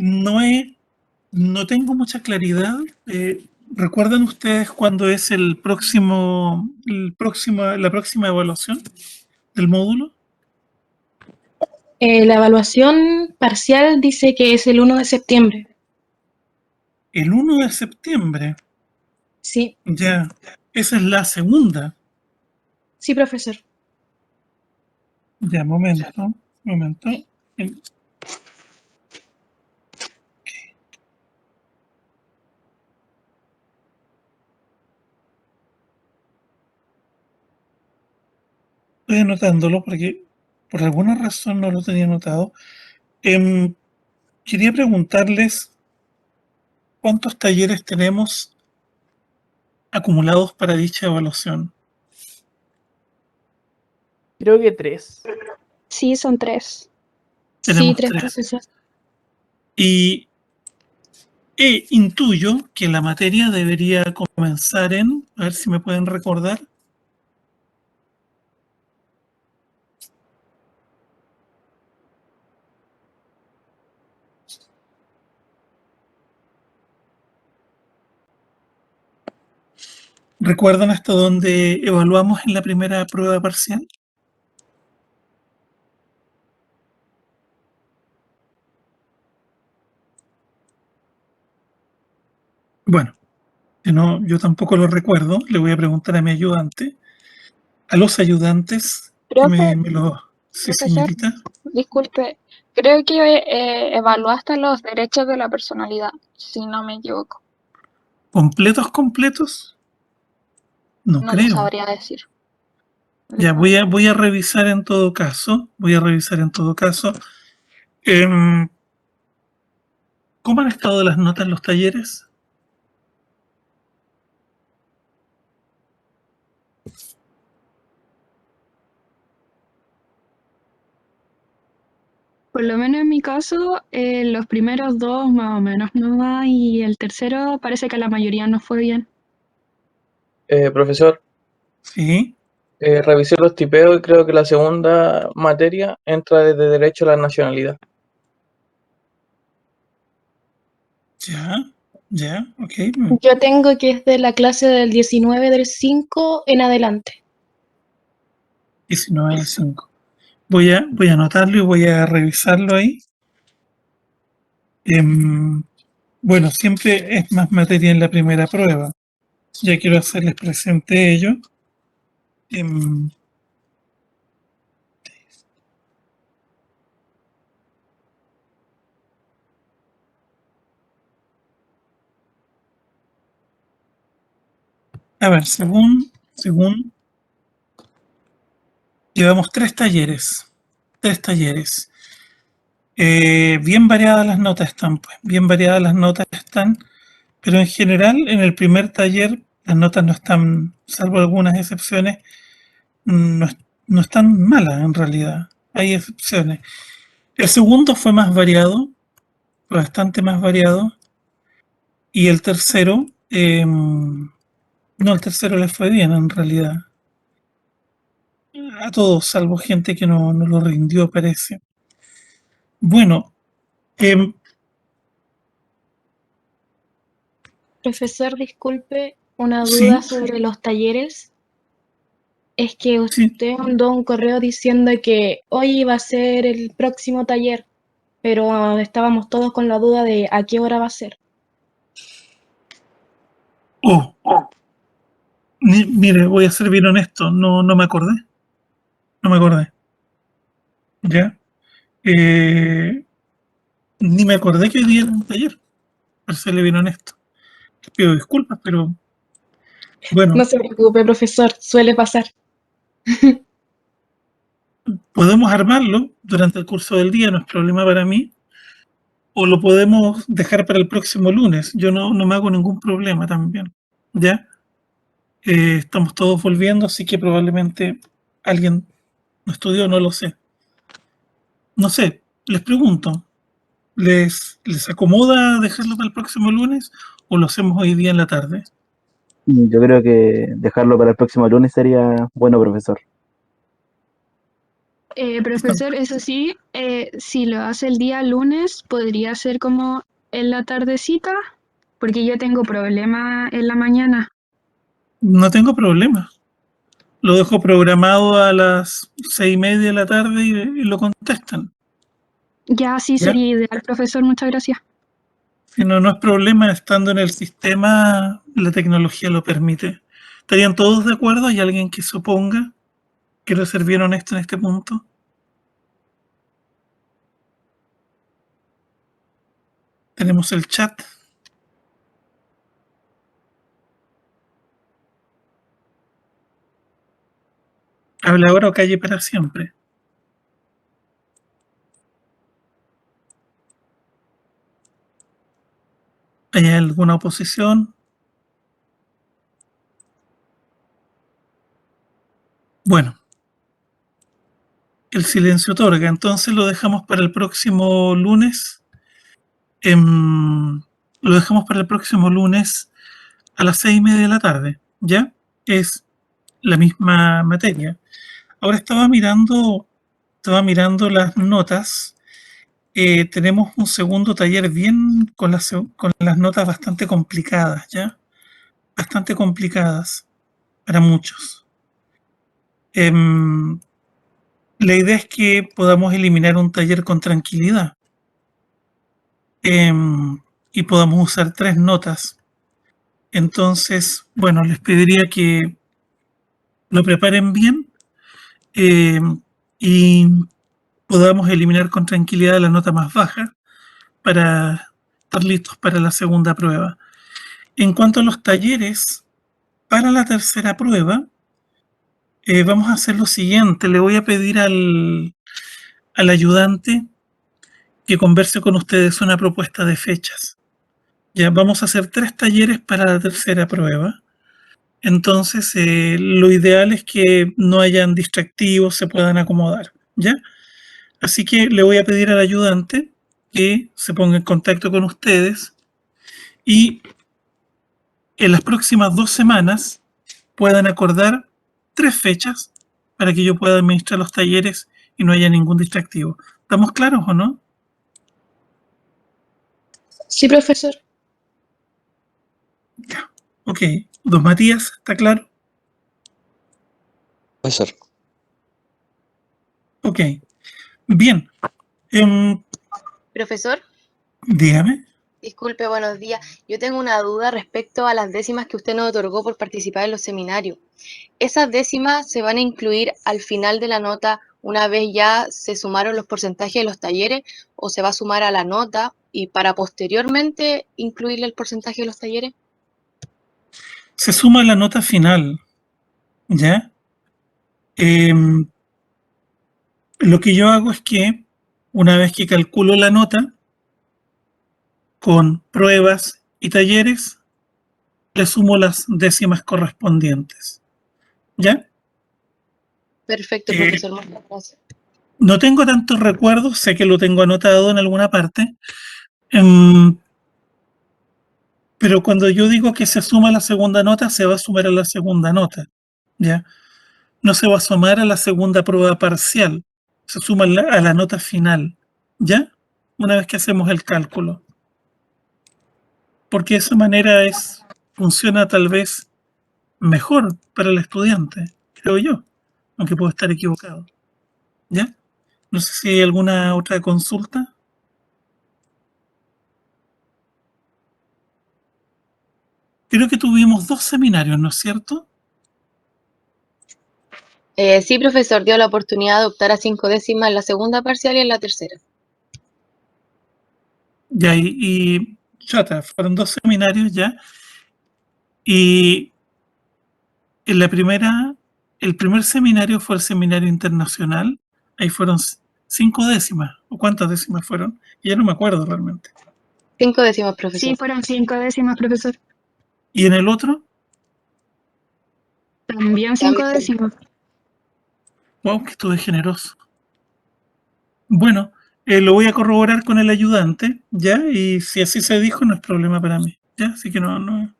no no tengo mucha claridad. ¿Recuerdan ustedes cuándo es la próxima evaluación del módulo? La evaluación parcial dice que es el 1 de septiembre. El 1 de septiembre. Sí, Ya, esa es la segunda. sí, profesor. Ya, momento. Estoy anotándolo porque por alguna razón no lo tenía anotado. Quería preguntarles cuántos talleres tenemos acumulados para dicha evaluación. Creo que 3. Sí, son 3. Sí, Tenemos 3, tres. profesor. Y intuyo que la materia debería comenzar a ver si me pueden recordar. ¿Recuerdan hasta dónde evaluamos en la primera prueba parcial? Bueno, si no, yo tampoco lo recuerdo. Le voy a preguntar a mi ayudante, a los ayudantes, que Profe, me lo... Sí, profesor, señorita. disculpe, creo que evaluaste los derechos de la personalidad, si no me equivoco. ¿Completos? No No lo creo. sabría decir. Ya voy a revisar en todo caso. Em, ¿Cómo han estado las notas en los talleres? Por lo menos en mi caso, los primeros 2 más o menos no va y el tercero parece que a la mayoría no fue bien. Profesor, Sí, revisé los tipeos y creo que la segunda materia entra desde Derecho a la Nacionalidad. ya, ok. Yo tengo que es de la clase del 19 del 5 en adelante. 19 de 5. Voy a anotarlo y voy a revisarlo ahí. Bueno, siempre es más materia en la primera prueba. Ya quiero hacerles presente ello. Em, a ver, según, llevamos 3 talleres. 3 talleres. Bien variadas las notas están, pues. Bien variadas las notas están. Pero en general, en el primer taller, las notas no están, salvo algunas excepciones, no, no están malas en realidad. Hay excepciones. El segundo fue más variado, bastante más variado. Y el tercero, no, el tercero le fue bien en realidad. A todos, salvo gente que no lo rindió, parece. Bueno, em, Profesor, disculpe, una duda sí, sobre los talleres. Es que sí. usted mandó un correo diciendo que hoy iba a ser el próximo taller, pero estábamos todos con la duda de a qué hora va a ser. Oh, mire, voy a ser bien honesto, no me acordé. No me acordé. ¿Ya? Eh, Ni me acordé que hoy día era un taller, para serle bien honesto. Les pido disculpas, pero No bueno, se preocupe, profesor, suele pasar. podemos armarlo durante el curso del día, no es problema para mí, o lo podemos dejar para el próximo lunes. Yo no me hago ningún problema también. ¿Ya? Estamos todos volviendo, así que probablemente alguien no estudió, no lo sé. No sé, les pregunto, ¿les acomoda dejarlo para el próximo lunes o lo hacemos hoy día en la tarde? Yo creo que dejarlo para el próximo lunes sería bueno, profesor. Está- Profesor, eso sí, Si lo hace el día lunes, podría ser como en la tardecita, porque yo tengo problema en la mañana. No tengo problema. Lo dejo programado a las 6:30 de la tarde y lo contestan. Ya sí ¿Ya? sería ideal, profesor, muchas gracias. Si no, no es problema, estando en el sistema, la tecnología lo permite. ¿Estarían todos de acuerdo? ¿Hay alguien que se oponga? Quiero ser bien honesto en este punto. Tenemos el chat. Habla ahora o calle para siempre. ¿Hay alguna oposición? Bueno, el silencio otorga, entonces lo dejamos para el próximo lunes. Lo dejamos para el próximo lunes a las 6:30 de la tarde, ¿ya? Es la misma materia. Ahora estaba mirando las notas. Tenemos un segundo taller bien con las notas bastante complicadas, ¿ya? Bastante complicadas para muchos. La idea es que podamos eliminar un taller con tranquilidad y podamos usar 3 notas. Entonces, bueno, les pediría que lo preparen bien y podamos eliminar con tranquilidad la nota más baja para estar listos para la segunda prueba. En cuanto a los talleres, para la tercera prueba, vamos a hacer lo siguiente. Le voy a pedir al ayudante que converse con ustedes una propuesta de fechas. Ya vamos a hacer 3 talleres para la tercera prueba. Entonces, lo ideal es que no hayan distractivos, se puedan acomodar, ¿ya? Así que le voy a pedir al ayudante que se ponga en contacto con ustedes y en las próximas 2 semanas puedan acordar 3 fechas para que yo pueda administrar los talleres y no haya ningún distractivo. ¿Estamos claros o no? Sí, profesor. Ok. Don Matías, ¿está claro? Profesor, Ok. Bien. Profesor, Dígame. disculpe, buenos días. Yo tengo una duda respecto a las décimas que usted nos otorgó por participar en los seminarios. ¿Esas décimas se van a incluir al final de la nota una vez ya se sumaron los porcentajes de los talleres o se va a sumar a la nota y para posteriormente incluirle el porcentaje de los talleres? Se suma la nota final, ¿ya? Lo que yo hago es que una vez que calculo la nota con pruebas y talleres, le sumo las décimas correspondientes, ¿ya? Perfecto, Eh, profesor, muchas gracias. No tengo tantos recuerdos, sé que lo tengo anotado en alguna parte, pero cuando yo digo que se suma la segunda nota, se va a sumar a la segunda nota, ¿ya? No se va a sumar a la segunda prueba parcial, se suma a la nota final, ¿ya? Una vez que hacemos el cálculo. Porque de esa manera funciona tal vez mejor para el estudiante, creo yo, aunque puedo estar equivocado, ¿ya? No sé si hay alguna otra consulta. Creo que tuvimos 2 seminarios, ¿no es cierto? Sí, profesor, dio la oportunidad de optar a 5 décimas en la segunda parcial y en la tercera. Ya, chata, fueron 2 seminarios ya. Y en el primer seminario fue el seminario internacional. Ahí fueron 5 décimas. ¿O cuántas décimas fueron? Ya no me acuerdo realmente. 5 décimas, profesor. Sí, fueron 5 décimas, profesor. ¿Y en el otro? También 5 décimas. Wow, que estuve generoso. Bueno, lo voy a corroborar con el ayudante, ¿ya? Y si así se dijo, no es problema para mí, ¿ya? Así que no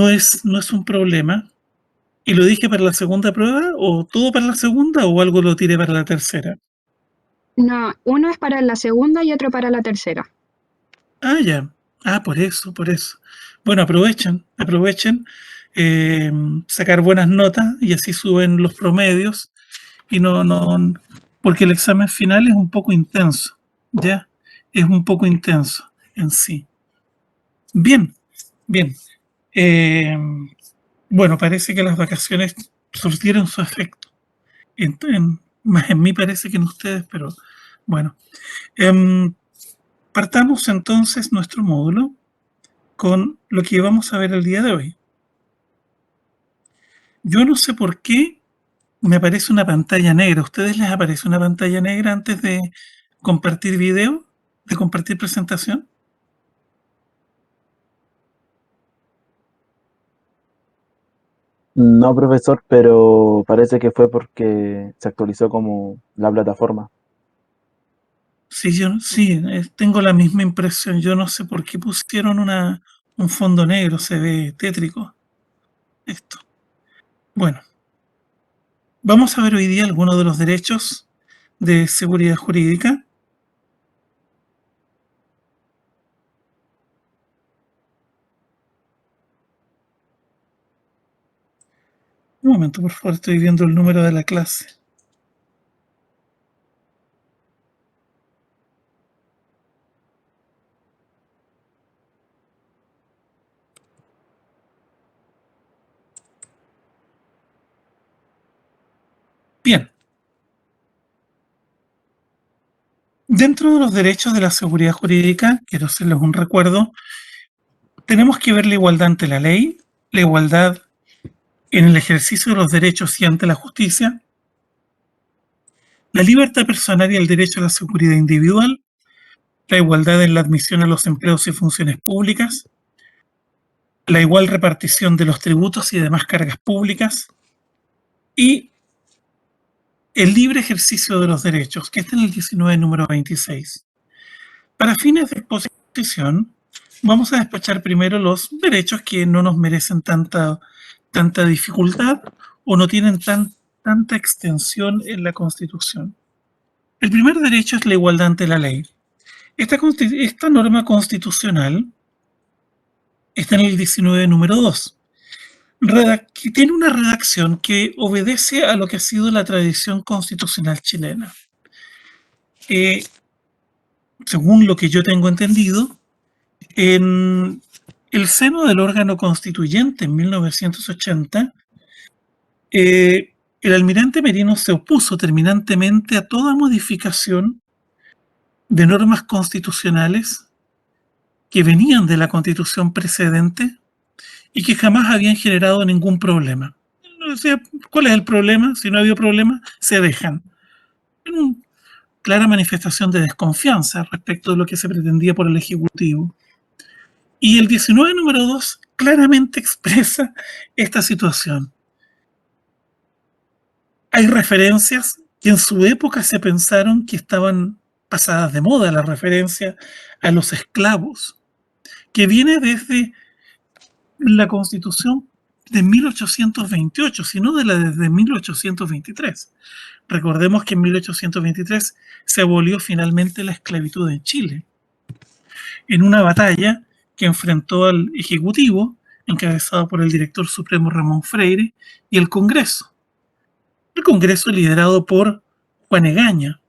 es un problema. ¿Y lo dije para la segunda prueba? ¿O todo para la segunda? ¿O algo lo tiré para la tercera? No, uno es para la segunda y otro para la tercera. Ah, ya. Ah, por eso, por eso. Bueno, aprovechen sacar buenas notas y así suben los promedios y porque el examen final es un poco intenso, ¿ya? Es un poco intenso en sí. Bien, bien. Eh, bueno, parece que las vacaciones surtieron su efecto. Más en mí parece que en ustedes, pero bueno. Partamos entonces nuestro módulo con lo que vamos a ver el día de hoy. Yo no sé por qué me aparece una pantalla negra. ¿A ustedes les aparece una pantalla negra antes de compartir video, de compartir presentación? No, profesor, pero parece que fue porque se actualizó como la plataforma. Sí, tengo la misma impresión. Yo no sé por qué pusieron un fondo negro, se ve tétrico esto. Bueno, vamos a ver hoy día algunos de los derechos de seguridad jurídica. Un momento, por favor, estoy viendo el número de la clase. Bien. Dentro de los derechos de la seguridad jurídica, quiero hacerles un recuerdo, tenemos que ver la igualdad ante la ley, la igualdad en el ejercicio de los derechos y ante la justicia, la libertad personal y el derecho a la seguridad individual, la igualdad en la admisión a los empleos y funciones públicas, la igual repartición de los tributos y demás cargas públicas y el libre ejercicio de los derechos, que está en el 19, número 26. Para fines de exposición, vamos a despachar primero los derechos que no nos merecen tanta dificultad o no tienen tanta extensión en la Constitución. El primer derecho es la igualdad ante la ley. Esta norma constitucional está en el 19, número 2, que tiene una redacción que obedece a lo que ha sido la tradición constitucional chilena. Según lo que yo tengo entendido, en el seno del órgano constituyente en 1980, el almirante Merino se opuso terminantemente a toda modificación de normas constitucionales que venían de la constitución precedente y que jamás habían generado ningún problema. O sea, ¿cuál es el problema? Si no había problema, se dejan. En una clara manifestación de desconfianza respecto de lo que se pretendía por el Ejecutivo. Y el 19, número 2, claramente expresa esta situación. Hay referencias que en su época se pensaron que estaban pasadas de moda, la referencia a los esclavos, que viene desde la Constitución de 1828, sino desde 1823. Recordemos que en 1823 se abolió finalmente la esclavitud en Chile, en una batalla que enfrentó al Ejecutivo, encabezado por el director supremo Ramón Freire, y el Congreso. El Congreso liderado por Juan Egaña.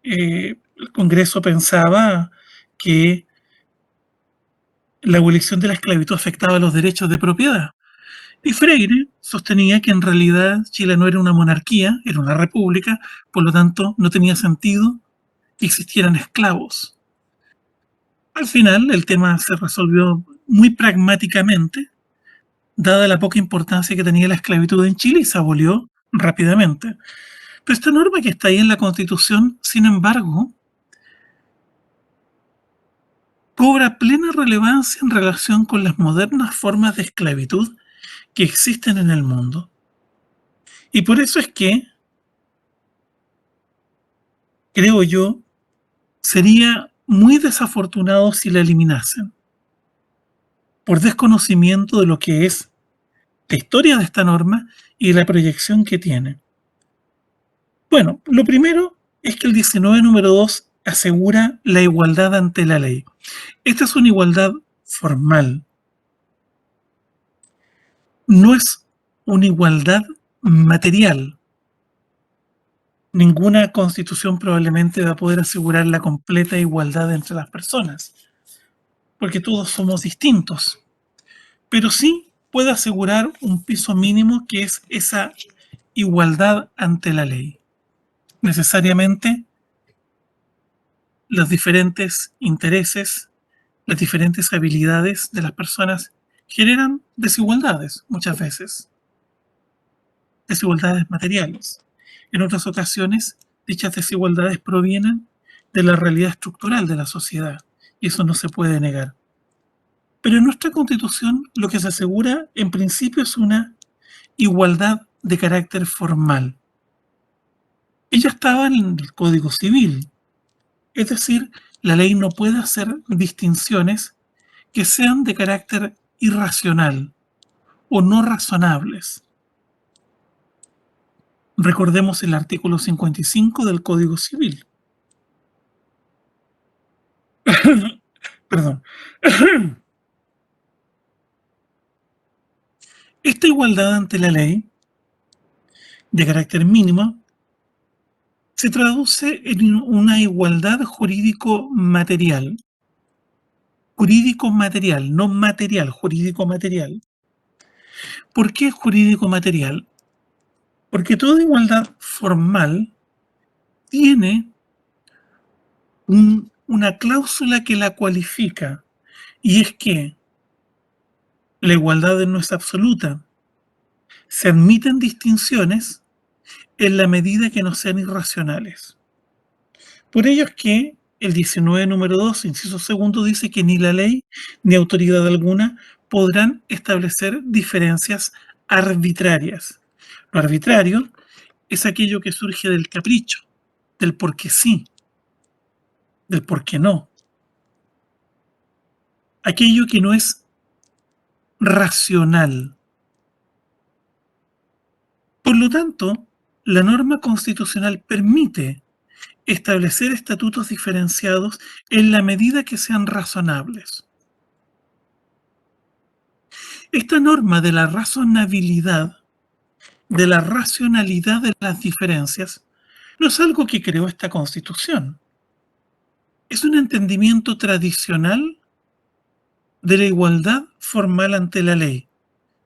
El Congreso pensaba que la abolición de la esclavitud afectaba los derechos de propiedad. Y Freire sostenía que en realidad Chile no era una monarquía, era una república, por lo tanto no tenía sentido que existieran esclavos. Al final el tema se resolvió muy pragmáticamente, dada la poca importancia que tenía la esclavitud en Chile, y se abolió rápidamente. Pero esta norma que está ahí en la Constitución, sin embargo, cobra plena relevancia en relación con las modernas formas de esclavitud que existen en el mundo. Y por eso es que, creo yo, sería muy desafortunado si la eliminasen, por desconocimiento de lo que es la historia de esta norma y la proyección que tiene. Bueno, lo primero es que el 19 número 2 asegura la igualdad ante la ley. Esta es una igualdad formal. No es una igualdad material. Ninguna constitución probablemente va a poder asegurar la completa igualdad entre las personas, porque todos somos distintos. Pero sí puede asegurar un piso mínimo que es esa igualdad ante la ley. Necesariamente los diferentes intereses, las diferentes habilidades de las personas generan desigualdades muchas veces, desigualdades materiales. En otras ocasiones, dichas desigualdades provienen de la realidad estructural de la sociedad y eso no se puede negar. Pero en nuestra Constitución lo que se asegura en principio es una igualdad de carácter formal. Ella estaba en el Código Civil, es decir, la ley no puede hacer distinciones que sean de carácter irracional o no razonables. Recordemos el artículo 55 del Código Civil. Perdón. Esta igualdad ante la ley, de carácter mínimo, se traduce en una igualdad jurídico-material. Jurídico-material, no material, jurídico-material. ¿Por qué jurídico-material? Porque toda igualdad formal tiene una cláusula que la cualifica, y es que la igualdad no es absoluta. Se admiten distinciones en la medida que no sean irracionales. Por ello es que el 19 número 2, inciso segundo, dice que ni la ley ni autoridad alguna podrán establecer diferencias arbitrarias. Lo arbitrario es aquello que surge del capricho, del porque sí, del por qué no. Aquello que no es racional. Por lo tanto, la norma constitucional permite establecer estatutos diferenciados en la medida que sean razonables. Esta norma de la razonabilidad, de la racionalidad de las diferencias, no es algo que creó esta Constitución. Es un entendimiento tradicional de la igualdad formal ante la ley.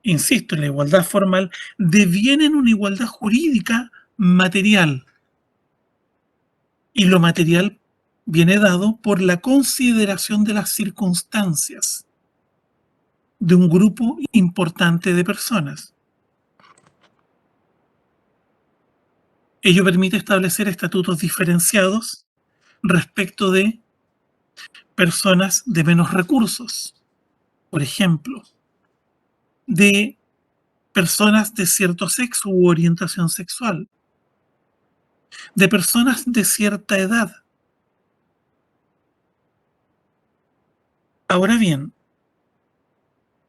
Insisto, la igualdad formal deviene en una igualdad jurídica material. Y lo material viene dado por la consideración de las circunstancias de un grupo importante de personas. Ello permite establecer estatutos diferenciados respecto de personas de menos recursos, por ejemplo, de personas de cierto sexo u orientación sexual, de personas de cierta edad. Ahora bien,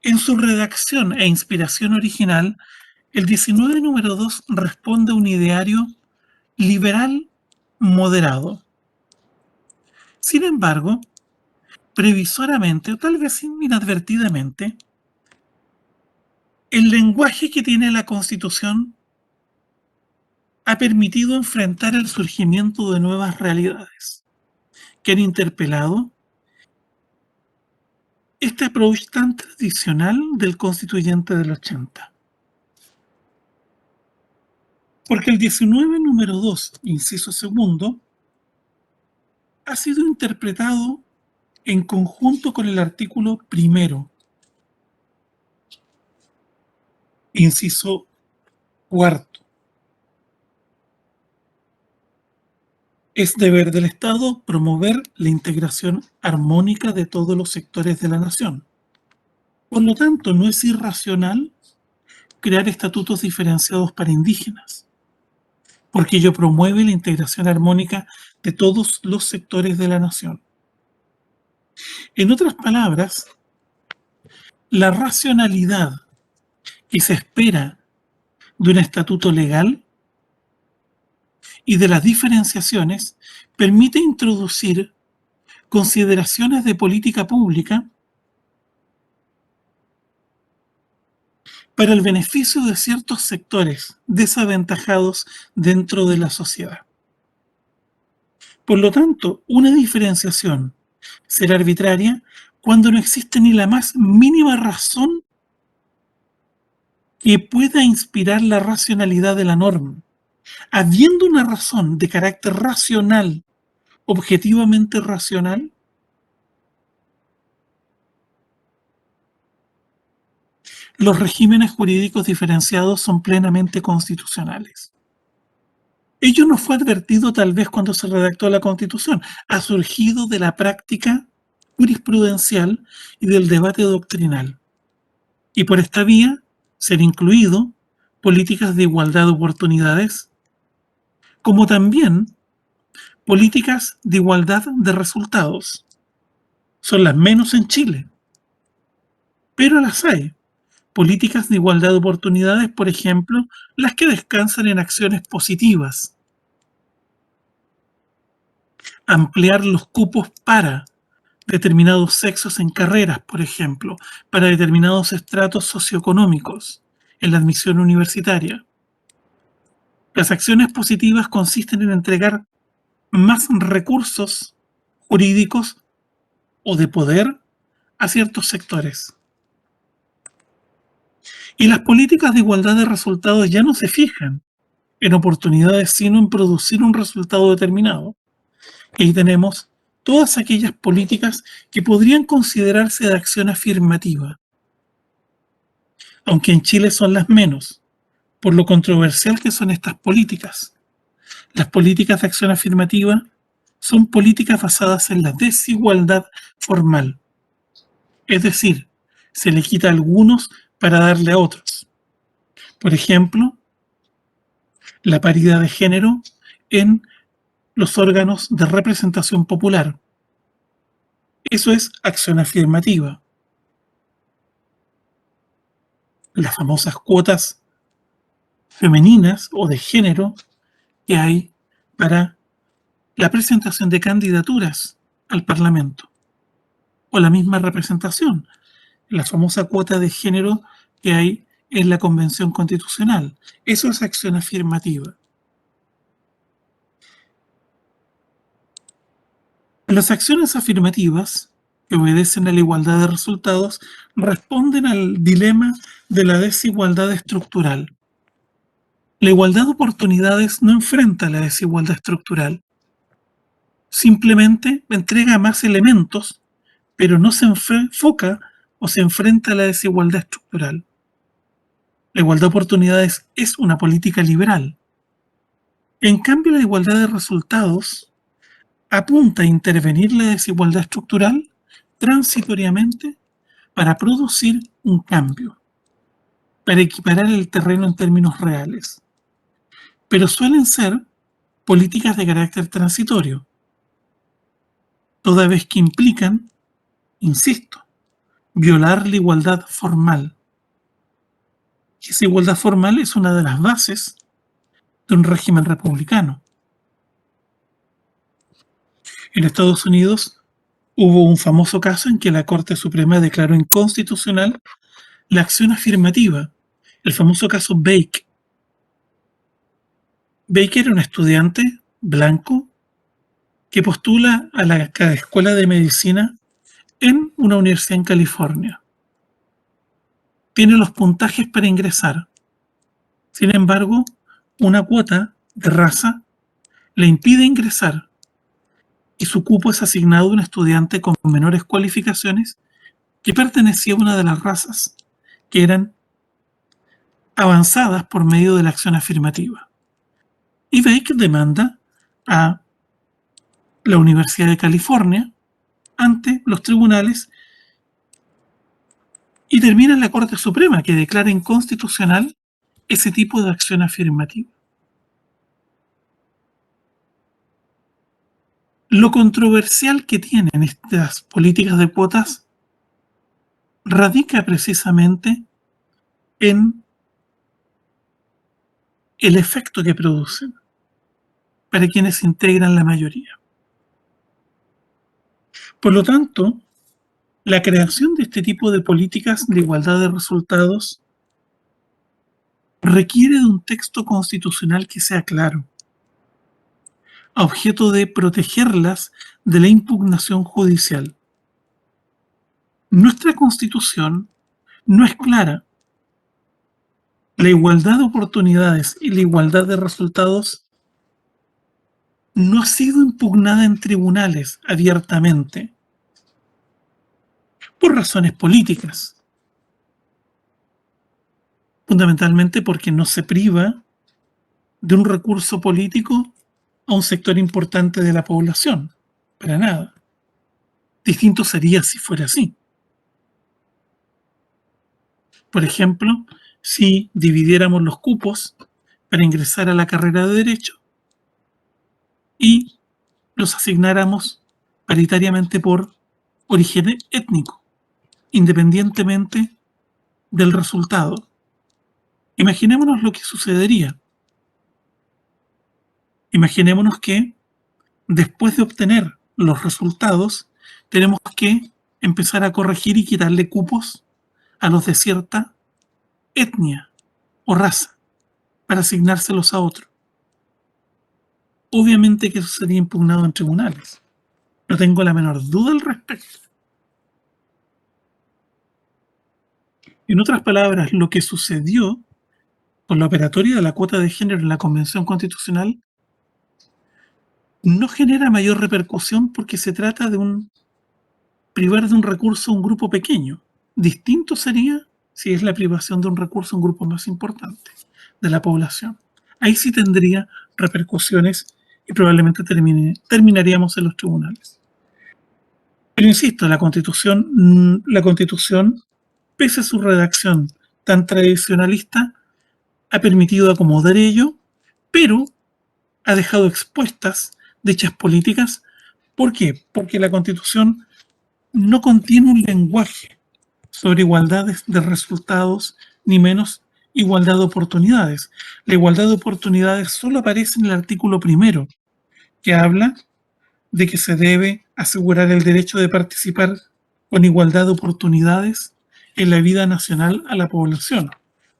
en su redacción e inspiración original, el 19 número 2 responde a un ideario liberal moderado. Sin embargo, previsoramente o tal vez inadvertidamente, el lenguaje que tiene la Constitución ha permitido enfrentar el surgimiento de nuevas realidades que han interpelado este approach tan tradicional del constituyente del 80. Porque el 19 número 2, inciso segundo, ha sido interpretado en conjunto con el artículo primero, inciso cuarto. Es deber del Estado promover la integración armónica de todos los sectores de la nación. Por lo tanto, no es irracional crear estatutos diferenciados para indígenas, porque ello promueve la integración armónica de todos los sectores de la nación. En otras palabras, la racionalidad que se espera de un estatuto legal y de las diferenciaciones, permite introducir consideraciones de política pública para el beneficio de ciertos sectores desaventajados dentro de la sociedad. Por lo tanto, una diferenciación será arbitraria cuando no existe ni la más mínima razón que pueda inspirar la racionalidad de la norma. Habiendo una razón de carácter racional, objetivamente racional, los regímenes jurídicos diferenciados son plenamente constitucionales. Ello no fue advertido tal vez cuando se redactó la Constitución, ha surgido de la práctica jurisprudencial y del debate doctrinal. Y por esta vía ser incluido políticas de igualdad de oportunidades, como también políticas de igualdad de resultados. Son las menos en Chile, pero las hay. Políticas de igualdad de oportunidades, por ejemplo, las que descansan en acciones positivas. Ampliar los cupos para determinados sexos en carreras, por ejemplo, para determinados estratos socioeconómicos en la admisión universitaria. Las acciones positivas consisten en entregar más recursos jurídicos o de poder a ciertos sectores. Y las políticas de igualdad de resultados ya no se fijan en oportunidades, sino en producir un resultado determinado. Y ahí tenemos todas aquellas políticas que podrían considerarse de acción afirmativa, aunque en Chile son las menos, por lo controversial que son estas políticas. Las políticas de acción afirmativa son políticas basadas en la desigualdad formal, es decir, se le quita a algunos para darle a otros. Por ejemplo, la paridad de género en los órganos de representación popular. Eso es acción afirmativa. Las famosas cuotas femeninas o de género que hay para la presentación de candidaturas al Parlamento. O la misma representación, la famosa cuota de género que hay en la Convención Constitucional. Eso es acción afirmativa. Las acciones afirmativas, que obedecen a la igualdad de resultados, responden al dilema de la desigualdad estructural. La igualdad de oportunidades no enfrenta la desigualdad estructural. Simplemente entrega más elementos, pero no se enfoca o se enfrenta a la desigualdad estructural. La igualdad de oportunidades es una política liberal. En cambio, la igualdad de resultados apunta a intervenir la desigualdad estructural transitoriamente para producir un cambio, para equiparar el terreno en términos reales. Pero suelen ser políticas de carácter transitorio, toda vez que implican, insisto, violar la igualdad formal. Y esa igualdad formal es una de las bases de un régimen republicano. En Estados Unidos hubo un famoso caso en que la Corte Suprema declaró inconstitucional la acción afirmativa, el famoso caso Baker. Baker era un estudiante blanco que postula a la escuela de medicina en una universidad en California. Tiene los puntajes para ingresar. Sin embargo, una cuota de raza le impide ingresar y su cupo es asignado a un estudiante con menores cualificaciones que pertenecía a una de las razas que eran avanzadas por medio de la acción afirmativa. Y Baker demanda a la Universidad de California ante los tribunales y termina en la Corte Suprema, que declara inconstitucional ese tipo de acción afirmativa. Lo controversial que tienen estas políticas de cuotas radica precisamente en el efecto que producen para quienes integran la mayoría. Por lo tanto, la creación de este tipo de políticas de igualdad de resultados requiere de un texto constitucional que sea claro, a objeto de protegerlas de la impugnación judicial. Nuestra Constitución no es clara. La igualdad de oportunidades y la igualdad de resultados no ha sido impugnada en tribunales abiertamente por razones políticas, fundamentalmente porque no se priva de un recurso político a un sector importante de la población, para nada. Distinto sería si fuera así. Por ejemplo, si dividiéramos los cupos para ingresar a la carrera de Derecho y los asignáramos paritariamente por origen étnico, independientemente del resultado. Imaginémonos lo que sucedería. Imaginémonos que después de obtener los resultados, tenemos que empezar a corregir y quitarle cupos a los de cierta etnia o raza para asignárselos a otro. Obviamente que eso sería impugnado en tribunales. No tengo la menor duda al respecto. En otras palabras, lo que sucedió con la operatoria de la cuota de género en la Convención Constitucional no genera mayor repercusión porque se trata de privar de un recurso a un grupo pequeño. Distinto sería si es la privación de un recurso a un grupo más importante de la población. Ahí sí tendría repercusiones y probablemente terminaríamos en los tribunales. Pero insisto, la Constitución, pese a su redacción tan tradicionalista, ha permitido acomodar ello, pero ha dejado expuestas dichas políticas. ¿Por qué? Porque la Constitución no contiene un lenguaje sobre igualdades de resultados, ni menos igualdad de oportunidades. La igualdad de oportunidades solo aparece en el artículo 1, que habla de que se debe asegurar el derecho de participar con igualdad de oportunidades en la vida nacional a la población,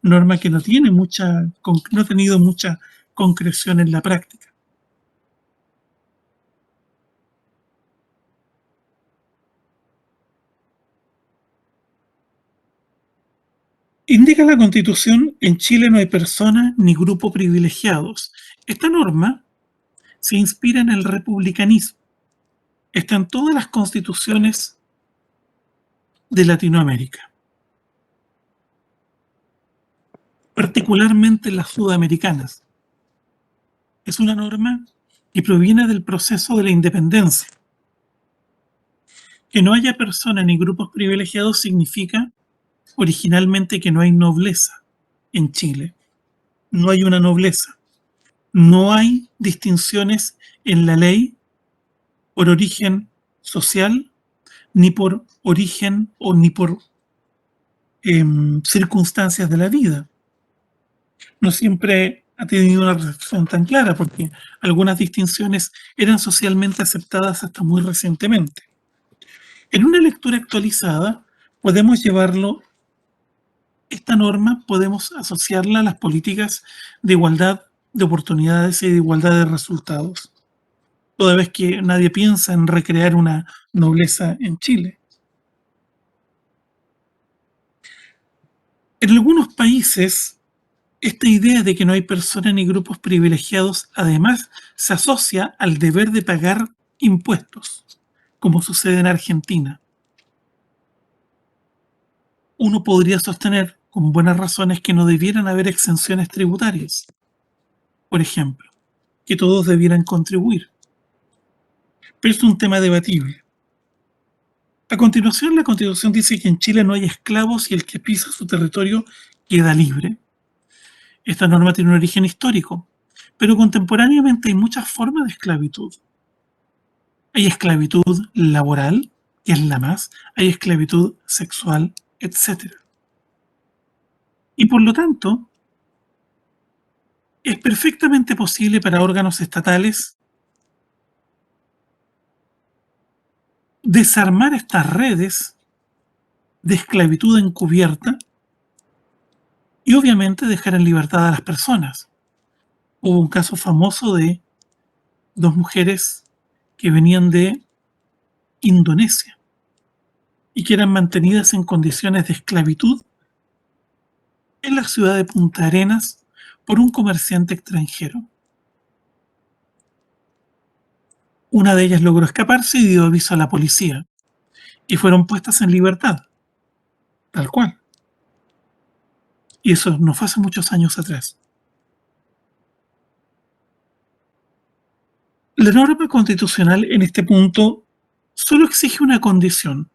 norma que no ha tenido mucha concreción en la práctica. Indica la Constitución, en Chile no hay persona ni grupo privilegiados. Esta norma se inspira en el republicanismo. Está en todas las constituciones de Latinoamérica, particularmente las sudamericanas. Es una norma que proviene del proceso de la independencia. Que no haya persona ni grupos privilegiados significa originalmente que no hay nobleza en Chile. No hay una nobleza. No hay distinciones en la ley por origen social, ni por origen o ni por circunstancias de la vida. No siempre ha tenido una reflexión tan clara porque algunas distinciones eran socialmente aceptadas hasta muy recientemente. En una lectura actualizada podemos esta norma podemos asociarla a las políticas de igualdad de oportunidades y de igualdad de resultados, toda vez que nadie piensa en recrear una nobleza en Chile. En algunos países, esta idea de que no hay personas ni grupos privilegiados además se asocia al deber de pagar impuestos, como sucede en Argentina. Uno podría sostener con buenas razones que no debieran haber exenciones tributarias. Por ejemplo, que todos debieran contribuir. Pero es un tema debatible. A continuación, la Constitución dice que en Chile no hay esclavos y el que pisa su territorio queda libre. Esta norma tiene un origen histórico, pero contemporáneamente hay muchas formas de esclavitud. Hay esclavitud laboral, que es la más, hay esclavitud sexual, etc. Y por lo tanto, es perfectamente posible para órganos estatales desarmar estas redes de esclavitud encubierta y obviamente dejar en libertad a las personas. Hubo un caso famoso de 2 mujeres que venían de Indonesia y que eran mantenidas en condiciones de esclavitud en la ciudad de Punta Arenas por un comerciante extranjero. Una de ellas logró escaparse y dio aviso a la policía y fueron puestas en libertad, tal cual. Y eso no fue hace muchos años atrás. La norma constitucional en este punto solo exige una condición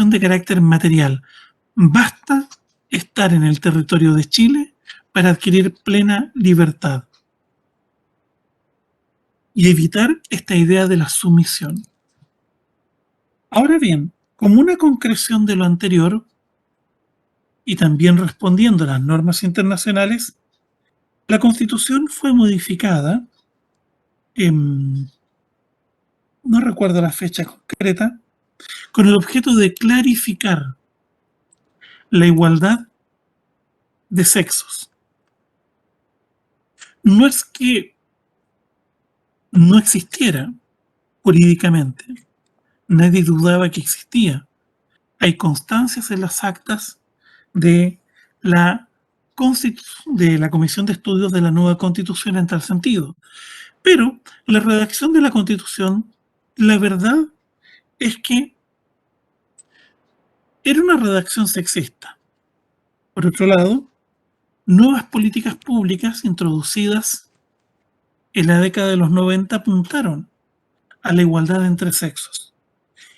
de carácter material. Basta estar en el territorio de Chile para adquirir plena libertad y evitar esta idea de la sumisión. Ahora bien, como una concreción de lo anterior y también respondiendo a las normas internacionales, la Constitución fue modificada, no recuerdo la fecha concreta, con el objeto de clarificar la igualdad de sexos. No es que no existiera jurídicamente, nadie dudaba que existía. Hay constancias en las actas de la Comisión de Estudios de la Nueva Constitución en tal sentido. Pero la redacción de la Constitución, la verdad es que era una redacción sexista. Por otro lado, nuevas políticas públicas introducidas en la década de los 90 apuntaron a la igualdad entre sexos.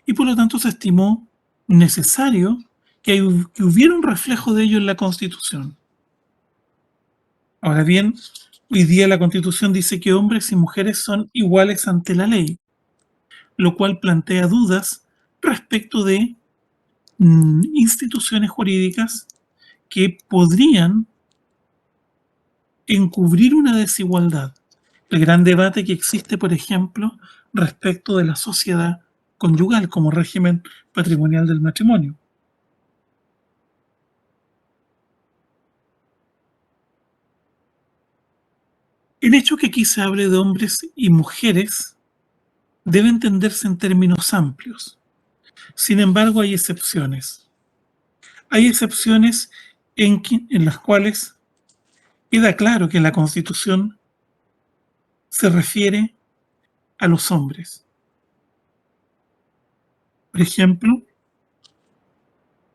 Y por lo tanto se estimó necesario que hubiera un reflejo de ello en la Constitución. Ahora bien, hoy día la Constitución dice que hombres y mujeres son iguales ante la ley, lo cual plantea dudas respecto de instituciones jurídicas que podrían encubrir una desigualdad. El gran debate que existe, por ejemplo, respecto de la sociedad conyugal como régimen patrimonial del matrimonio. El hecho que aquí se hable de hombres y mujeres debe entenderse en términos amplios. Sin embargo, hay excepciones. Hay excepciones en las cuales queda claro que la Constitución se refiere a los hombres. Por ejemplo,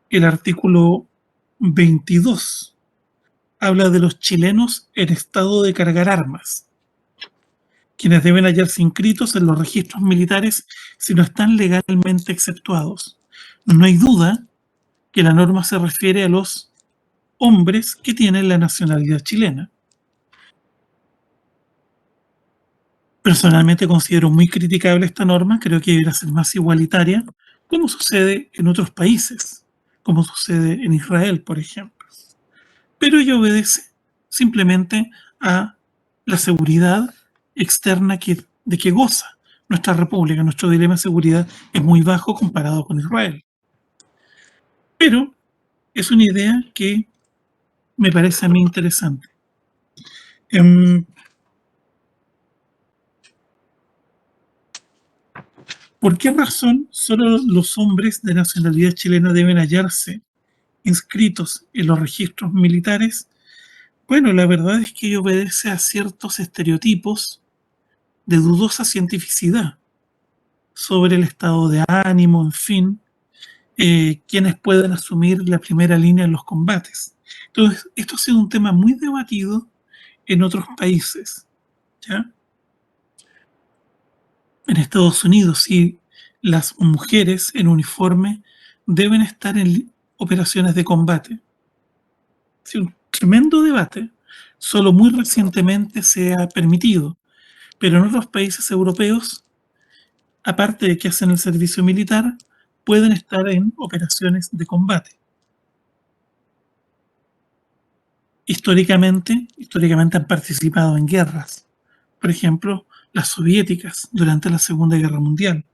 el artículo 22 habla de los chilenos en estado de cargar armas, quienes deben hallarse inscritos en los registros militares si no están legalmente exceptuados. No hay duda que la norma se refiere a los hombres que tienen la nacionalidad chilena. Personalmente considero muy criticable esta norma, creo que debería ser más igualitaria, como sucede en otros países, como sucede en Israel, por ejemplo. Pero ello obedece simplemente a la seguridad externa de que goza nuestra república. Nuestro dilema de seguridad es muy bajo comparado con Israel. Pero es una idea que me parece a mí interesante. ¿Por qué razón solo los hombres de nacionalidad chilena deben hallarse inscritos en los registros militares? Bueno, la verdad es que ello obedece a ciertos estereotipos de dudosa cientificidad sobre el estado de ánimo, en fin, quienes pueden asumir la primera línea en los combates. Entonces, esto ha sido un tema muy debatido en otros países, ¿ya? En Estados Unidos, si las mujeres en uniforme deben estar en operaciones de combate. Es un tremendo debate. Solo muy recientemente se ha permitido, pero en otros países europeos, aparte de que hacen el servicio militar, pueden estar en operaciones de combate. históricamente han participado en guerras. Por ejemplo, las soviéticas durante la Segunda Guerra Mundial.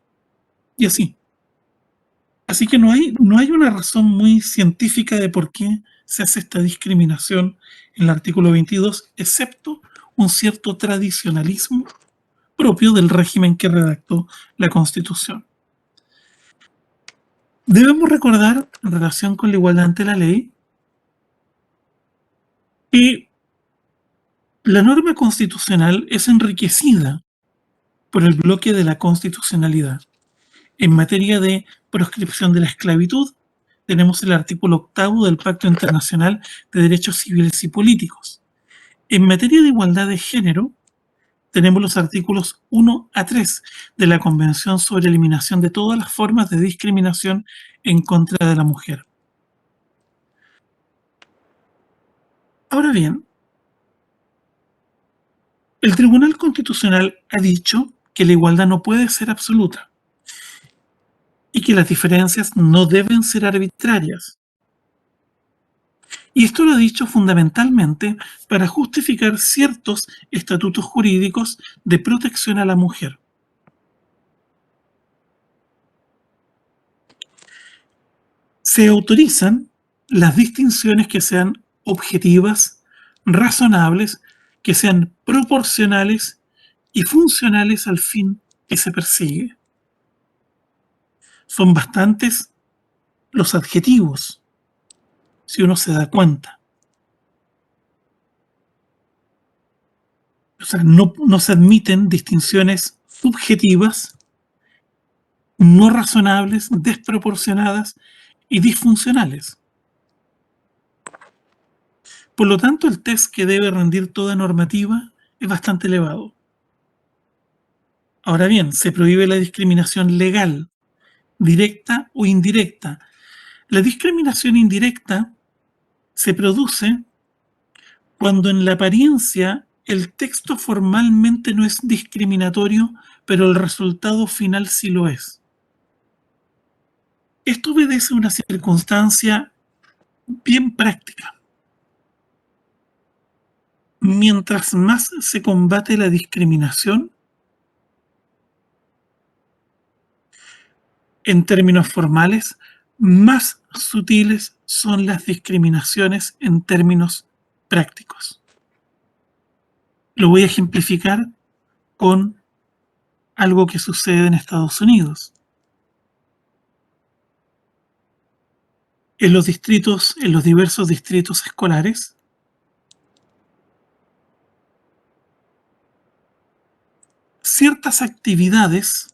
Y así. Así que no hay una razón muy científica de por qué se hace esta discriminación en el artículo 22, excepto un cierto tradicionalismo propio del régimen que redactó la Constitución. Debemos recordar, en relación con la igualdad ante la ley, que la norma constitucional es enriquecida por el bloque de la constitucionalidad. En materia de proscripción de la esclavitud, tenemos el artículo 8º del Pacto Internacional de Derechos Civiles y Políticos. En materia de igualdad de género, tenemos los artículos 1 a 3 de la Convención sobre Eliminación de todas las formas de discriminación en contra de la mujer. Ahora bien, el Tribunal Constitucional ha dicho que la igualdad no puede ser absoluta y que las diferencias no deben ser arbitrarias. Y esto lo ha dicho fundamentalmente para justificar ciertos estatutos jurídicos de protección a la mujer. Se autorizan las distinciones que sean objetivas, razonables, que sean proporcionales y funcionales al fin que se persigue. Son bastantes los adjetivos, si uno se da cuenta. O sea, no se admiten distinciones subjetivas, no razonables, desproporcionadas y disfuncionales. Por lo tanto, el test que debe rendir toda normativa es bastante elevado. Ahora bien, se prohíbe la discriminación legal, directa o indirecta. La discriminación indirecta se produce cuando en la apariencia el texto formalmente no es discriminatorio, pero el resultado final sí lo es. Esto obedece a una circunstancia bien práctica. Mientras más se combate la discriminación, en términos formales, más sutiles son las discriminaciones en términos prácticos. Lo voy a ejemplificar con algo que sucede en Estados Unidos. En los diversos distritos escolares, ciertas actividades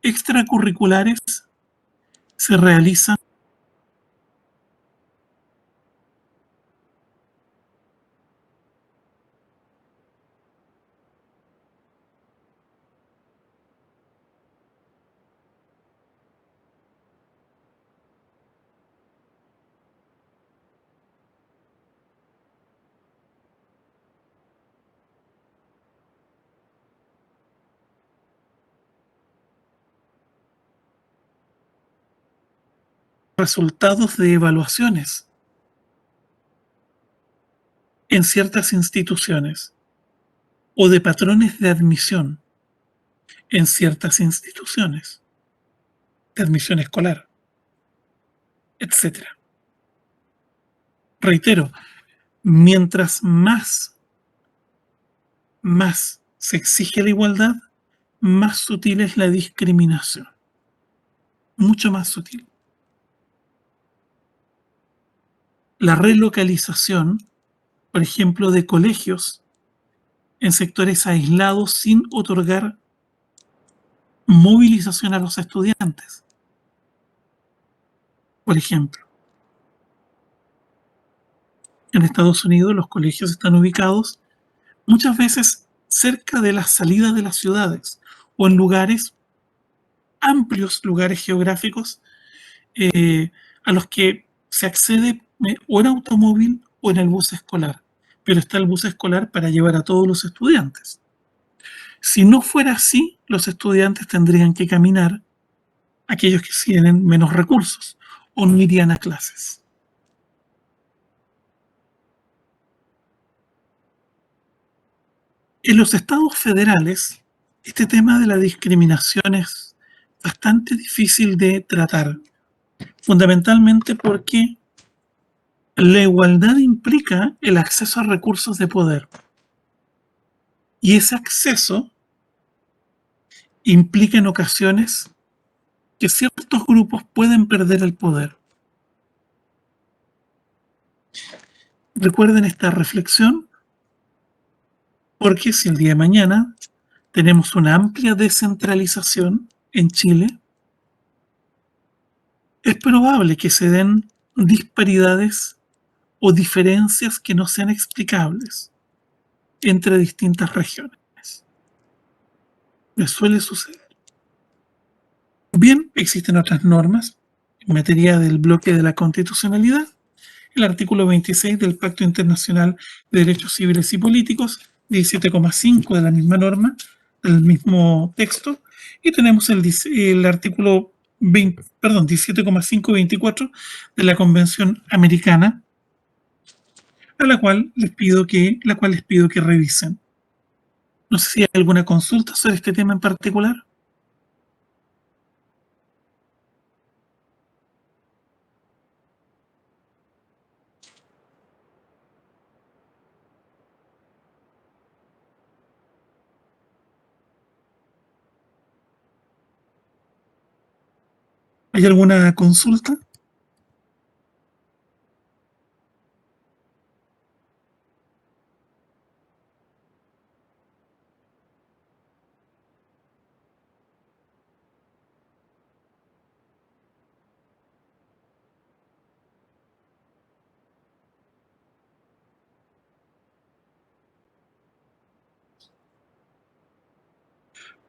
extracurriculares se realizan resultados de evaluaciones en ciertas instituciones o de patrones de admisión en ciertas instituciones de admisión escolar, etc. Reitero, mientras más se exige la igualdad, más sutil es la discriminación. Mucho más sutil. La relocalización, por ejemplo, de colegios en sectores aislados sin otorgar movilización a los estudiantes. Por ejemplo, en Estados Unidos los colegios están ubicados muchas veces cerca de las salidas de las ciudades o en lugares, amplios lugares geográficos a los que se accede o en automóvil o en el bus escolar, pero está el bus escolar para llevar a todos los estudiantes. Si no fuera así, los estudiantes tendrían que caminar, aquellos que tienen menos recursos, o no irían a clases. En los estados federales, este tema de la discriminación es bastante difícil de tratar, fundamentalmente porque la igualdad implica el acceso a recursos de poder. Y ese acceso implica en ocasiones que ciertos grupos pueden perder el poder. Recuerden esta reflexión, porque si el día de mañana tenemos una amplia descentralización en Chile, es probable que se den disparidades o diferencias que no sean explicables entre distintas regiones. Les suele suceder. Bien, existen otras normas en materia del bloque de la constitucionalidad. El artículo 26 del Pacto Internacional de Derechos Civiles y Políticos, 17,5 de la misma norma, del mismo texto, y tenemos el artículo 17,524 de la Convención Americana, a la cual les pido que revisen. No sé si hay alguna consulta sobre este tema en particular. ¿Hay alguna consulta?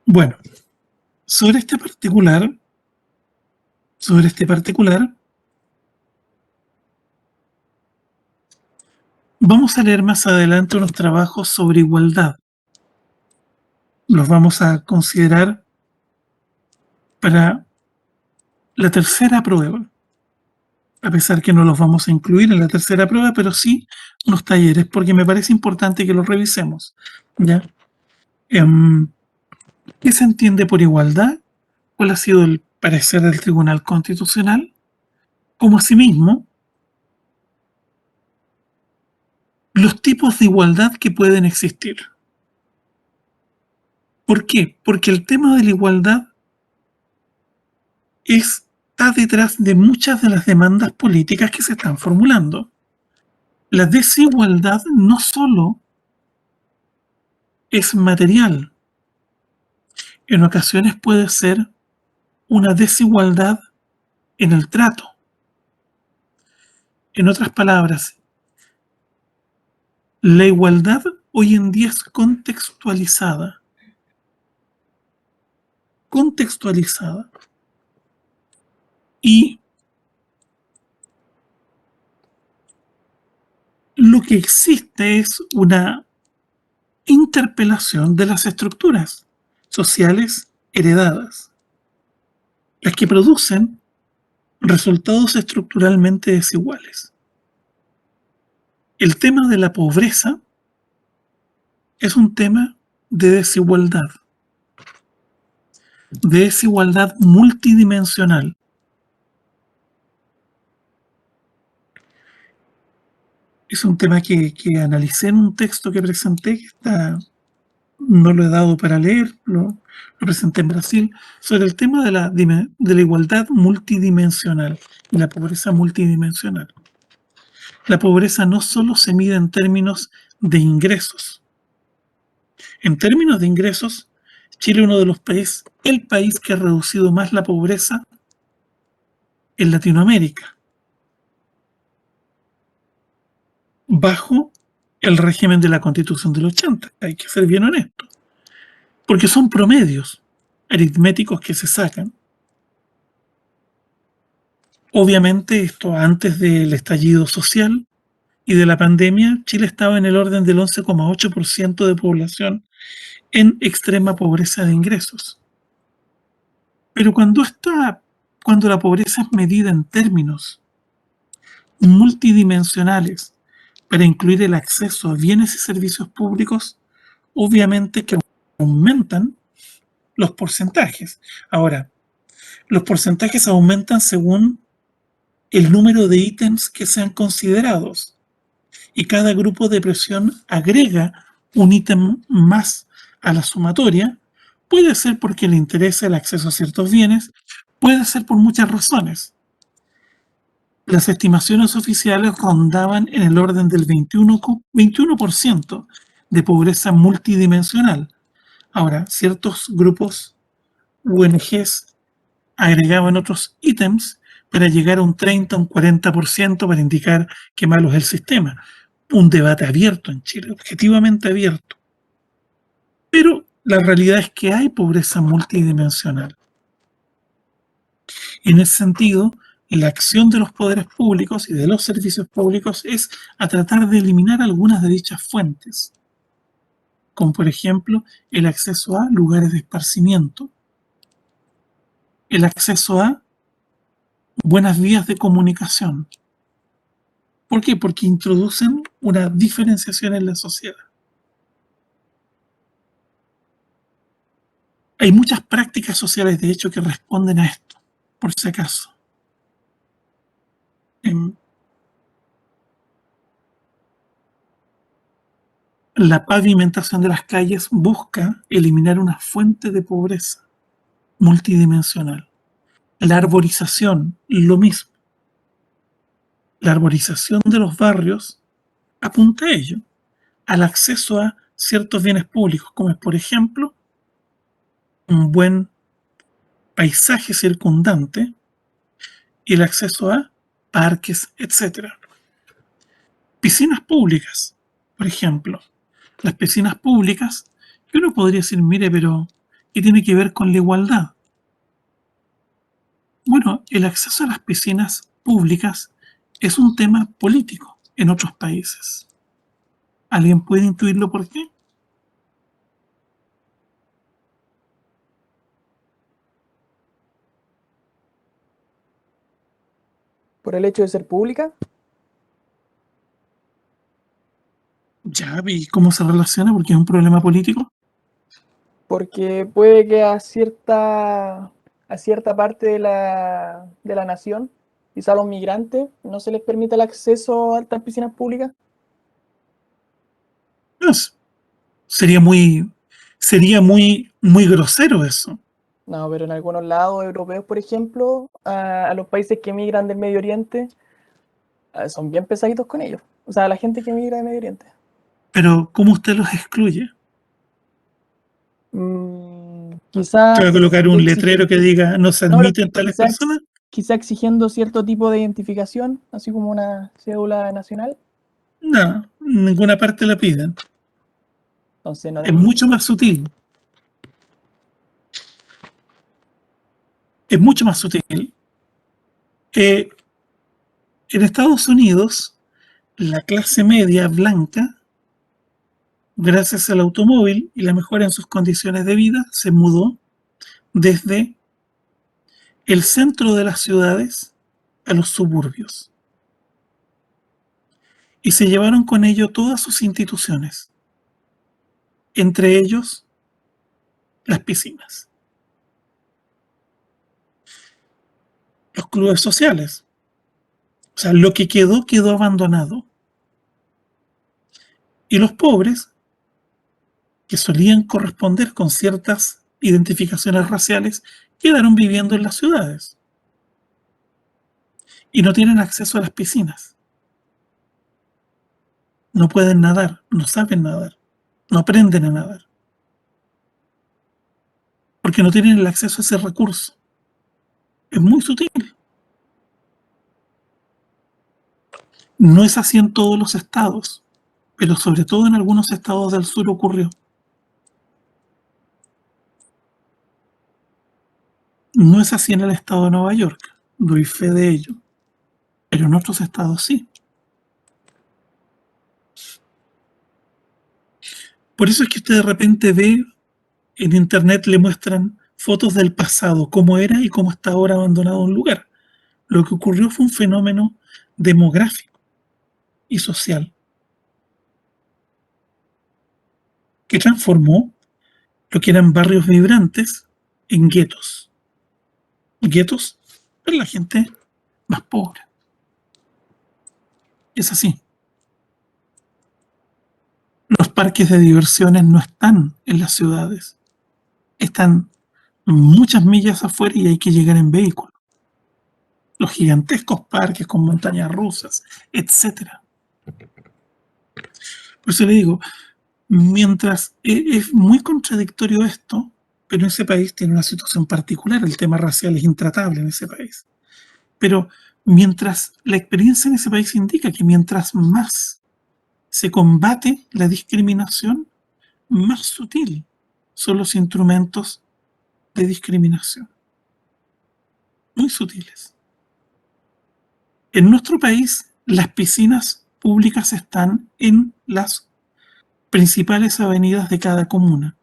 Bueno, sobre este particular, vamos a leer más adelante unos trabajos sobre igualdad. Los vamos a considerar para la tercera prueba, a pesar que no los vamos a incluir en la tercera prueba, pero sí unos talleres, porque me parece importante que los revisemos, ¿ya? ¿Qué se entiende por igualdad? ¿Cuál ha sido el parecer del Tribunal Constitucional? Como asimismo, los tipos de igualdad que pueden existir. ¿Por qué? Porque el tema de la igualdad está detrás de muchas de las demandas políticas que se están formulando. La desigualdad no solo es material, en ocasiones puede ser una desigualdad en el trato. En otras palabras, la igualdad hoy en día es contextualizada. Y lo que existe es una interpelación de las estructuras sociales heredadas, las que producen resultados estructuralmente desiguales. El tema de la pobreza es un tema de desigualdad multidimensional. Es un tema que analicé en un texto que presenté, no lo he dado para leer, lo presenté en Brasil, sobre el tema de la igualdad multidimensional y la pobreza multidimensional. La pobreza no solo se mide en términos de ingresos. En términos de ingresos, Chile es uno de los países, el país que ha reducido más la pobreza en Latinoamérica, bajo el régimen de la Constitución del 80, hay que ser bien honesto, porque son promedios aritméticos que se sacan. Obviamente esto antes del estallido social y de la pandemia, Chile estaba en el orden del 11,8% de población en extrema pobreza de ingresos. Pero cuando la pobreza es medida en términos multidimensionales para incluir el acceso a bienes y servicios públicos, obviamente que aumentan los porcentajes. Ahora, los porcentajes aumentan según el número de ítems que sean considerados. Y cada grupo de presión agrega un ítem más a la sumatoria. Puede ser porque le interesa el acceso a ciertos bienes, puede ser por muchas razones. Las estimaciones oficiales rondaban en el orden del 21% de pobreza multidimensional. Ahora, ciertos grupos ONGs agregaban otros ítems para llegar a un 30, un 40% para indicar qué malo es el sistema. Un debate abierto en Chile, objetivamente abierto. Pero la realidad es que hay pobreza multidimensional. En ese sentido, la acción de los poderes públicos y de los servicios públicos es a tratar de eliminar algunas de dichas fuentes, como por ejemplo el acceso a lugares de esparcimiento, el acceso a buenas vías de comunicación. ¿Por qué? Porque introducen una diferenciación en la sociedad. Hay muchas prácticas sociales, de hecho, que responden a esto, por si acaso. La pavimentación de las calles busca eliminar una fuente de pobreza multidimensional. La arborización, lo mismo. La arborización de los barrios apunta a ello, al acceso a ciertos bienes públicos, como es, por ejemplo, un buen paisaje circundante y el acceso a parques, etc. Piscinas públicas, por ejemplo. Las piscinas públicas, que uno podría decir, mire, pero ¿qué tiene que ver con la igualdad? Bueno, el acceso a las piscinas públicas es un tema político en otros países. ¿Alguien puede intuirlo por qué? ¿Por el hecho de ser pública? Ya, ¿y cómo se relaciona? Porque es un problema político. Porque puede que a cierta parte de la nación, quizá a los migrantes, no se les permita el acceso a estas piscinas públicas. Pues, sería muy grosero eso. No, pero en algunos lados europeos, por ejemplo, a los países que migran del Medio Oriente, son bien pesaditos con ellos. O sea, la gente que migra del Medio Oriente. Pero, ¿cómo usted los excluye? Quizá ¿Se va a colocar un letrero que diga no se admiten tales personas? Quizá exigiendo cierto tipo de identificación, así como una cédula nacional. No, en ninguna parte la piden. Entonces, no Es mucho más sutil. Es mucho más sutil. En Estados Unidos, la clase media blanca, gracias al automóvil y la mejora en sus condiciones de vida, se mudó desde el centro de las ciudades a los suburbios. Y se llevaron con ello todas sus instituciones, entre ellos las piscinas, los clubes sociales. O sea, lo que quedó abandonado. Y los pobres, que solían corresponder con ciertas identificaciones raciales, quedaron viviendo en las ciudades. Y no tienen acceso a las piscinas. No pueden nadar, no saben nadar, no aprenden a nadar. Porque no tienen el acceso a ese recurso. Es muy sutil. No es así en todos los estados, pero sobre todo en algunos estados del sur ocurrió. No es así en el estado de Nueva York, doy fe de ello, pero en otros estados sí. Por eso es que usted de repente ve en internet, le muestran fotos del pasado, cómo era y cómo está ahora abandonado un lugar. Lo que ocurrió fue un fenómeno demográfico y social. que transformó lo que eran barrios vibrantes en guetos. Guetos para la gente más pobre. Es así. Los parques de diversiones no están en las ciudades. Están muchas millas afuera y hay que llegar en vehículo. Los gigantescos parques con montañas rusas, etc. Por eso le digo, mientras es muy contradictorio esto, pero ese país tiene una situación particular, el tema racial es intratable en ese país. Pero mientras la experiencia en ese país indica que mientras más se combate la discriminación, más sutil son los instrumentos de discriminación. Muy sutiles. En nuestro país, las piscinas públicas están en las principales avenidas de cada comuna.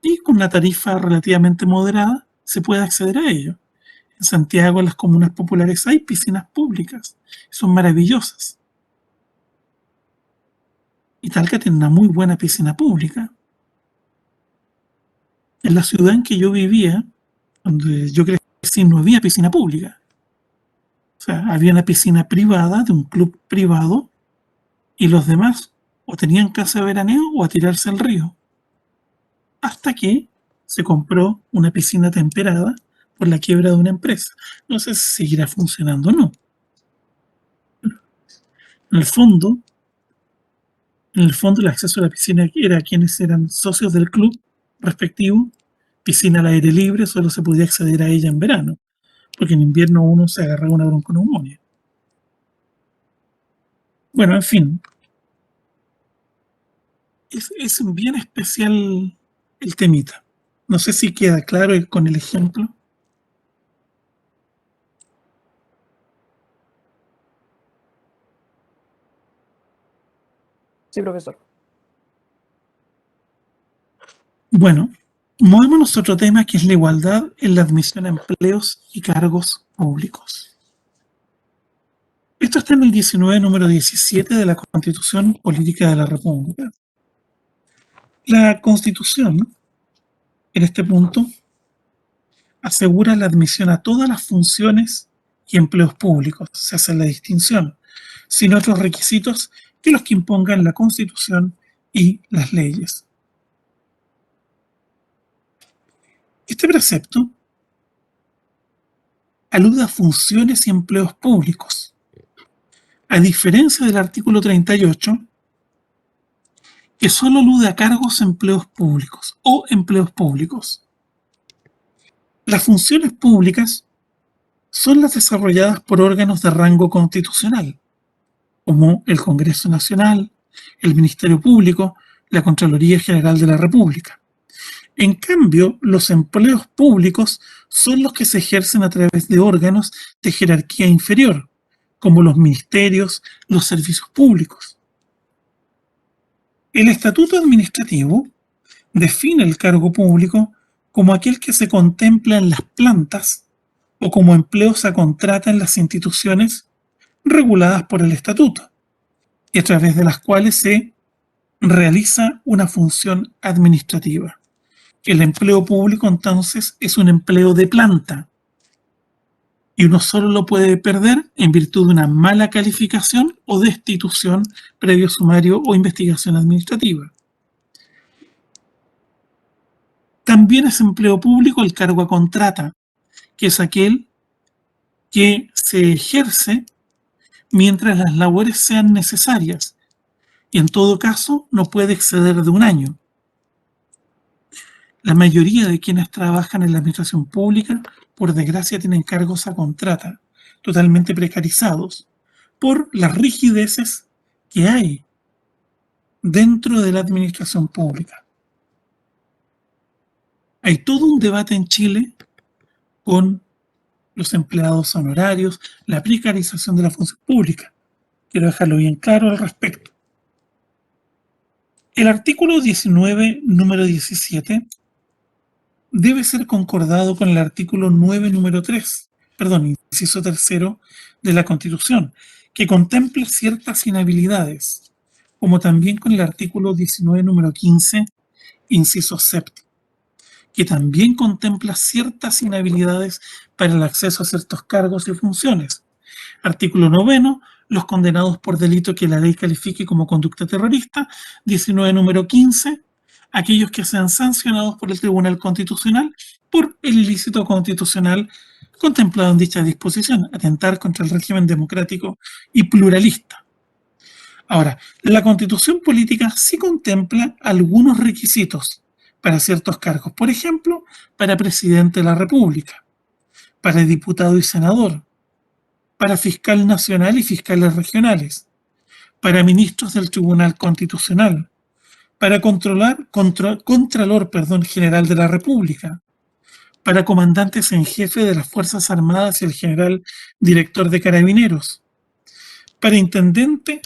Y con una tarifa relativamente moderada se puede acceder a ello. En Santiago, en las comunas populares, hay piscinas públicas. Son maravillosas. Y Talca tiene una muy buena piscina pública. En la ciudad en que yo vivía, donde yo crecí, no había piscina pública. O sea, había una piscina privada de un club privado y los demás o tenían casa de veraneo o a tirarse al río. Hasta que se compró una piscina temperada por la quiebra de una empresa. No sé si seguirá funcionando o no. En el fondo, el acceso a la piscina era a quienes eran socios del club respectivo. Piscina al aire libre, solo se podía acceder a ella en verano, porque en invierno uno se agarraba una bronconeumonía. Bueno, en fin. Es bien especial el temita. No sé si queda claro con el ejemplo. Sí, profesor. Bueno, movémonos a otro tema que es la igualdad en la admisión a empleos y cargos públicos. Esto está en el 19, número 17 de la Constitución Política de la República. La Constitución, en este punto, asegura la admisión a todas las funciones y empleos públicos, se hace la distinción, sin otros requisitos que los que impongan la Constitución y las leyes. Este precepto alude a funciones y empleos públicos, a diferencia del artículo 38, que solo alude a cargos empleos públicos o empleos públicos. Las funciones públicas son las desarrolladas por órganos de rango constitucional, como el Congreso Nacional, el Ministerio Público, la Contraloría General de la República. En cambio, los empleos públicos son los que se ejercen a través de órganos de jerarquía inferior, como los ministerios, los servicios públicos. El Estatuto Administrativo define el cargo público como aquel que se contempla en las plantas o como empleos a contrata en las instituciones reguladas por el Estatuto y a través de las cuales se realiza una función administrativa. El empleo público, entonces, es un empleo de planta y uno solo lo puede perder en virtud de una mala calificación o destitución previo sumario o investigación administrativa. También es empleo público el cargo a contrata, que es aquel que se ejerce mientras las labores sean necesarias y en todo caso no puede exceder de un año. La mayoría de quienes trabajan en la administración pública, por desgracia, tienen cargos a contrata, totalmente precarizados, por las rigideces que hay dentro de la administración pública. Hay todo un debate en Chile con los empleados honorarios, la precarización de la función pública. Quiero dejarlo bien claro al respecto. El artículo 19, número 17, debe ser concordado con el artículo 9, número 3, inciso tercero de la Constitución, que contempla ciertas inhabilidades, como también con el artículo 19, número 15, inciso séptimo, que también contempla ciertas inhabilidades para el acceso a ciertos cargos y funciones. Artículo 9, los condenados por delito que la ley califique como conducta terrorista. 19, número 15, aquellos que sean sancionados por el Tribunal Constitucional por el ilícito constitucional contemplado en dicha disposición, atentar contra el régimen democrático y pluralista. Ahora, la Constitución política sí contempla algunos requisitos para ciertos cargos, por ejemplo, para presidente de la República, para diputado y senador, para fiscal nacional y fiscales regionales, para ministros del Tribunal Constitucional, para Contralor General de la República, para comandantes en jefe de las Fuerzas Armadas y el general director de Carabineros, para intendente,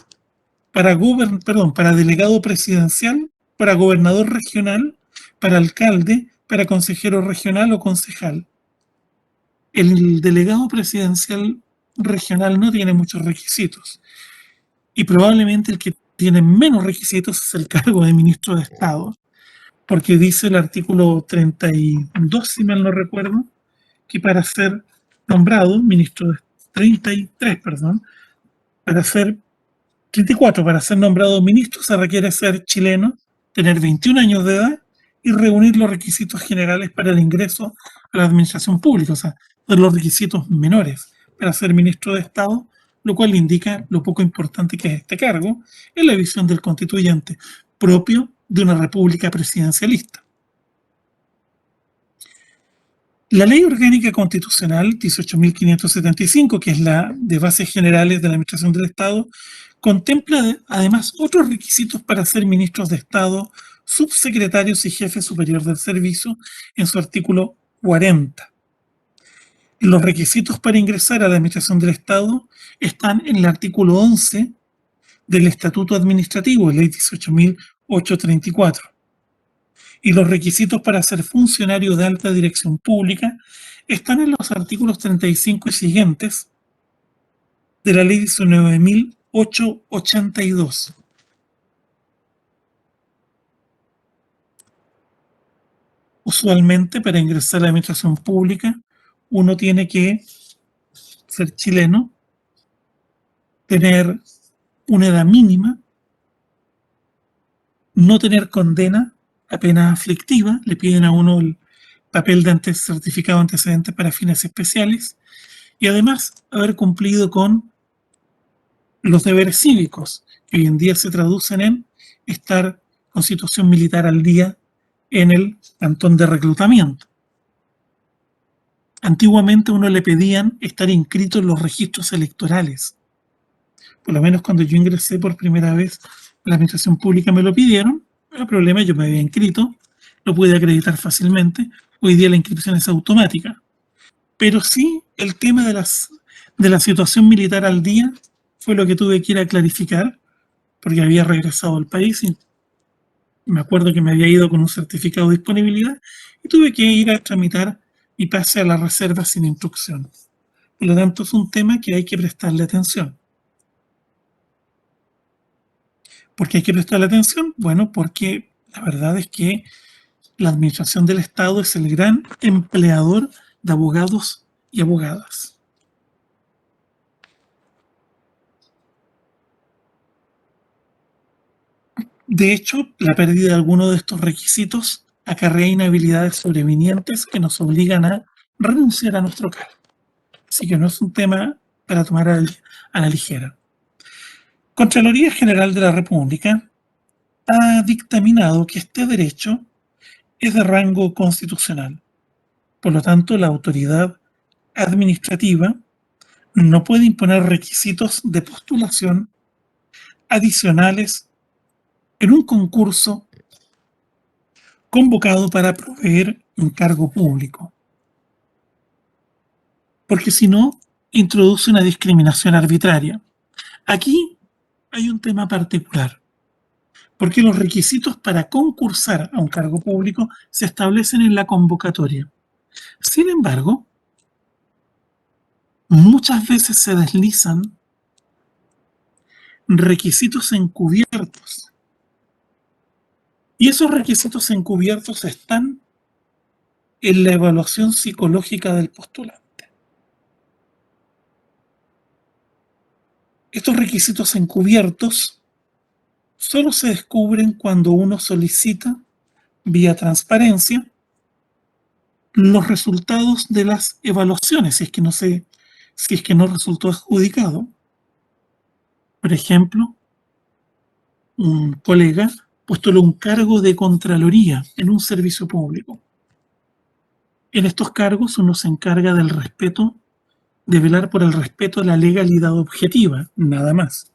para delegado presidencial, para gobernador regional, para alcalde, para consejero regional o concejal. El delegado presidencial regional no tiene muchos requisitos y probablemente el que tiene menos requisitos es el cargo de ministro de Estado, porque dice el artículo 32, si mal no recuerdo, que para ser nombrado ministro de 33, perdón, para ser 34, para ser nombrado ministro se requiere ser chileno, tener 21 años de edad y reunir los requisitos generales para el ingreso a la administración pública, o sea, los requisitos menores para ser ministro de Estado, lo cual indica lo poco importante que es este cargo en la visión del constituyente, propio de una república presidencialista. La Ley Orgánica Constitucional 18.575, que es la de bases generales de la Administración del Estado, contempla además otros requisitos para ser ministros de Estado, subsecretarios y jefe superior del servicio en su artículo 40. Los requisitos para ingresar a la Administración del Estado están en el artículo 11 del Estatuto Administrativo, Ley 18.834. Y los requisitos para ser funcionario de alta dirección pública están en los artículos 35 y siguientes de la Ley 19.882. Usualmente, para ingresar a la administración pública, uno tiene que ser chileno, tener una edad mínima, no tener condena a pena aflictiva, le piden a uno el papel de certificado de antecedentes para fines especiales, y además haber cumplido con los deberes cívicos, que hoy en día se traducen en estar con situación militar al día en el cantón de reclutamiento. Antiguamente a uno le pedían estar inscrito en los registros electorales. Por lo menos cuando yo ingresé por primera vez a la administración pública me lo pidieron. No hay problema, yo me había inscrito, lo pude acreditar fácilmente. Hoy día la inscripción es automática. Pero sí, el tema de la situación militar al día fue lo que tuve que ir a clarificar, porque había regresado al país y me acuerdo que me había ido con un certificado de disponibilidad y tuve que ir a tramitar mi pase a la reserva sin instrucción. Por lo tanto, es un tema que hay que prestarle atención. ¿Por qué hay que prestarle atención? Bueno, porque la verdad es que la administración del Estado es el gran empleador de abogados y abogadas. De hecho, la pérdida de alguno de estos requisitos acarrea inhabilidades sobrevinientes que nos obligan a renunciar a nuestro cargo. Así que no es un tema para tomar a la ligera. Contraloría General de la República ha dictaminado que este derecho es de rango constitucional. Por lo tanto, la autoridad administrativa no puede imponer requisitos de postulación adicionales en un concurso convocado para proveer un cargo público, porque si no, introduce una discriminación arbitraria. Aquí hay un tema particular, porque los requisitos para concursar a un cargo público se establecen en la convocatoria. Sin embargo, muchas veces se deslizan requisitos encubiertos. Y esos requisitos encubiertos están en la evaluación psicológica del postulante. Estos requisitos encubiertos solo se descubren cuando uno solicita, vía transparencia, los resultados de las evaluaciones, si es que no resultó adjudicado. Por ejemplo, un colega postuló un cargo de Contraloría en un servicio público. En estos cargos uno se encarga del respeto, de velar por el respeto a la legalidad objetiva, nada más.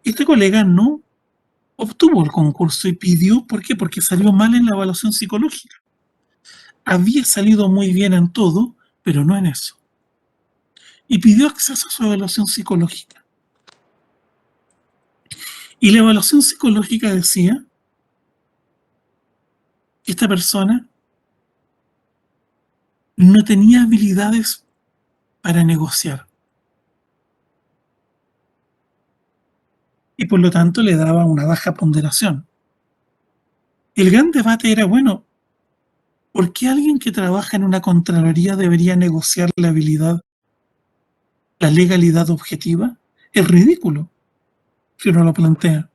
Este colega no obtuvo el concurso y pidió, ¿por qué? Porque salió mal en la evaluación psicológica. Había salido muy bien en todo, pero no en eso. Y pidió acceso a su evaluación psicológica. Y la evaluación psicológica decía que esta persona no tenía habilidades para negociar. Y por lo tanto le daba una baja ponderación. El gran debate era, bueno, ¿por qué alguien que trabaja en una Contraloría debería negociar la habilidad, la legalidad objetiva? Es ridículo si uno lo plantea.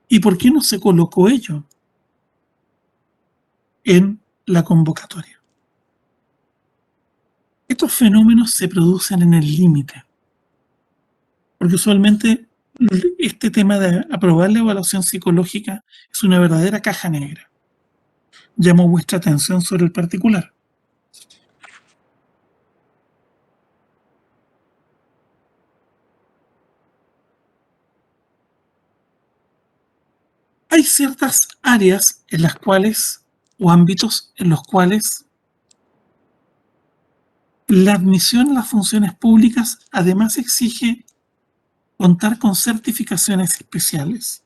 ¿Y por qué no se colocó ello en la convocatoria? Estos fenómenos se producen en el límite, porque usualmente este tema de aprobar la evaluación psicológica es una verdadera caja negra. Llamo vuestra atención sobre el particular. Hay ciertas áreas en las cuales, o ámbitos en los cuales, la admisión a las funciones públicas además exige contar con certificaciones especiales.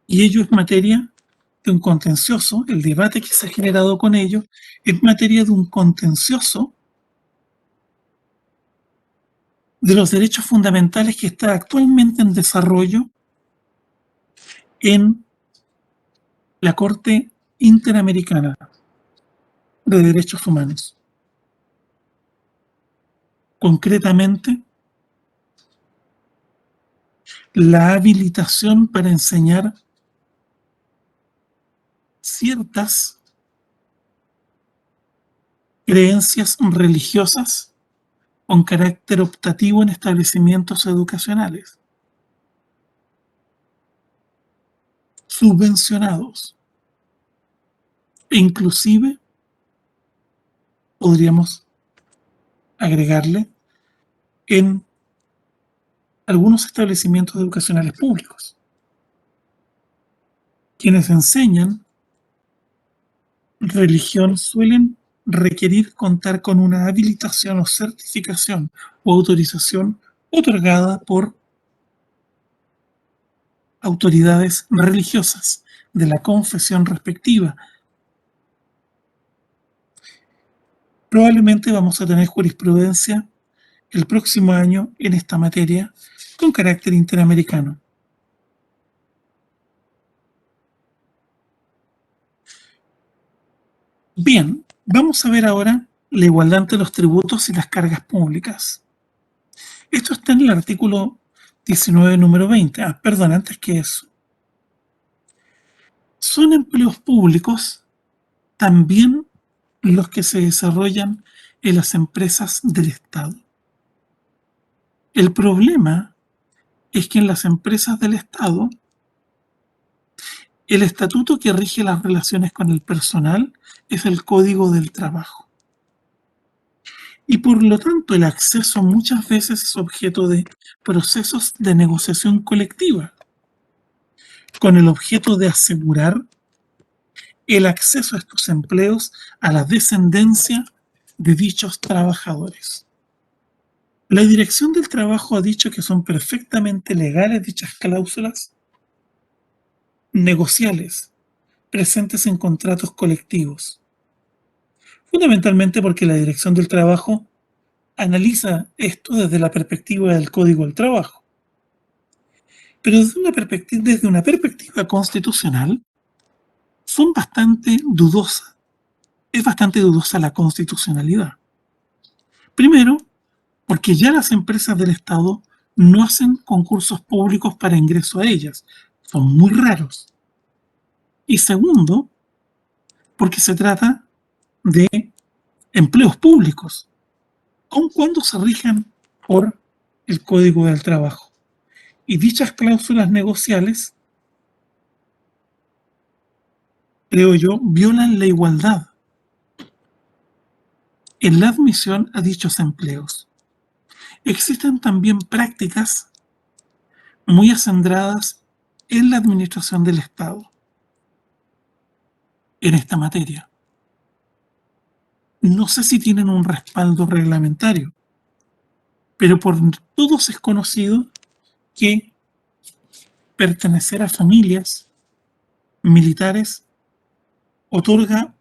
Y ello es materia de un contencioso, el debate que se ha generado con ello es materia de un contencioso de los derechos fundamentales que está actualmente en desarrollo en la Corte Interamericana de Derechos Humanos. Concretamente, la habilitación para enseñar ciertas creencias religiosas con carácter optativo en establecimientos educacionales, subvencionados, e inclusive podríamos agregarle en algunos establecimientos educacionales públicos. Quienes enseñan religión suelen requerir contar con una habilitación o certificación o autorización otorgada por autoridades religiosas de la confesión respectiva. Probablemente vamos a tener jurisprudencia el próximo año en esta materia con carácter interamericano. Bien, vamos a ver ahora la igualdad ante los tributos y las cargas públicas. Esto está en el artículo 19, número 20. Perdón, antes que eso. Son empleos públicos también los que se desarrollan en las empresas del Estado. El problema es que en las empresas del Estado, el estatuto que rige las relaciones con el personal es el Código del Trabajo. Y por lo tanto el acceso muchas veces es objeto de procesos de negociación colectiva, con el objeto de asegurar el acceso a estos empleos a la descendencia de dichos trabajadores. La Dirección del Trabajo ha dicho que son perfectamente legales dichas cláusulas negociales presentes en contratos colectivos, fundamentalmente porque la Dirección del Trabajo analiza esto desde la perspectiva del Código del Trabajo. Pero desde una perspectiva constitucional, son bastante dudosas. Es bastante dudosa la constitucionalidad. Primero, porque ya las empresas del Estado no hacen concursos públicos para ingreso a ellas. Son muy raros. Y segundo, porque se trata de empleos públicos, aun cuando se rijan por el Código del Trabajo. Y dichas cláusulas negociales, creo yo, violan la igualdad en la admisión a dichos empleos. Existen también prácticas muy acendradas en la administración del Estado en esta materia. No sé si tienen un respaldo reglamentario, pero por todos es conocido que pertenecer a familias militares otorga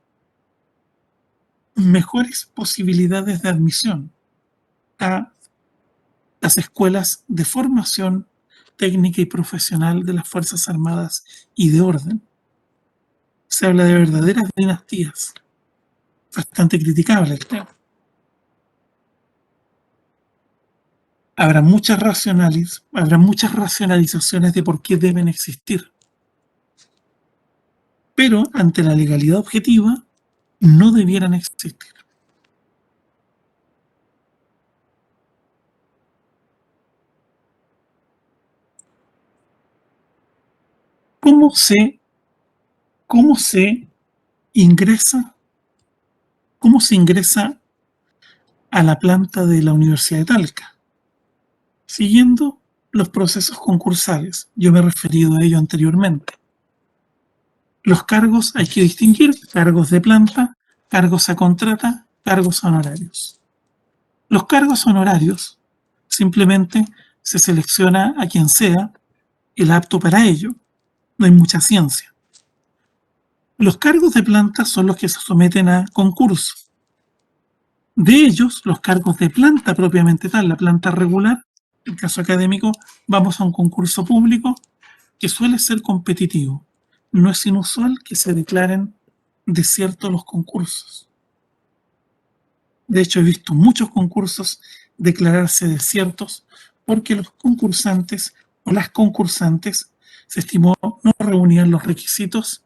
mejores posibilidades de admisión a las escuelas de formación técnica y profesional de las Fuerzas Armadas y de orden. Se habla de verdaderas dinastías. Bastante criticable el tema. Habrá muchas racionalizaciones de por qué deben existir. Pero ante la legalidad objetiva, no debieran existir. ¿Cómo se ingresa a la planta de la Universidad de Talca? Siguiendo los procesos concursales. Yo me he referido a ello anteriormente. Los cargos hay que distinguir: cargos de planta, cargos a contrata, cargos honorarios. Los cargos honorarios simplemente se selecciona a quien sea el apto para ello. No hay mucha ciencia. Los cargos de planta son los que se someten a concurso. De ellos, los cargos de planta propiamente tal, la planta regular, en el caso académico, vamos a un concurso público que suele ser competitivo. No es inusual que se declaren desiertos los concursos. De hecho, he visto muchos concursos declararse desiertos porque los concursantes o las concursantes se estimó no reunían los requisitos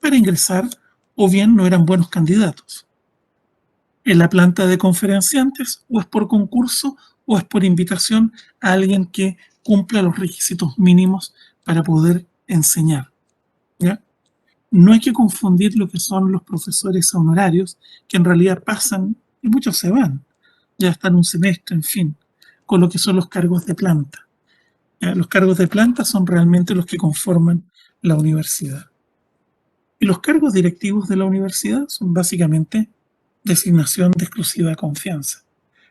para ingresar o bien no eran buenos candidatos. En la planta de conferenciantes, o es por concurso o es por invitación a alguien que cumpla los requisitos mínimos para poder enseñar. ¿Ya? No hay que confundir lo que son los profesores honorarios, que en realidad pasan y muchos se van, ya están un semestre, en fin, con lo que son los cargos de planta. ¿Ya? Los cargos de planta son realmente los que conforman la universidad. Y los cargos directivos de la universidad son básicamente designación de exclusiva confianza.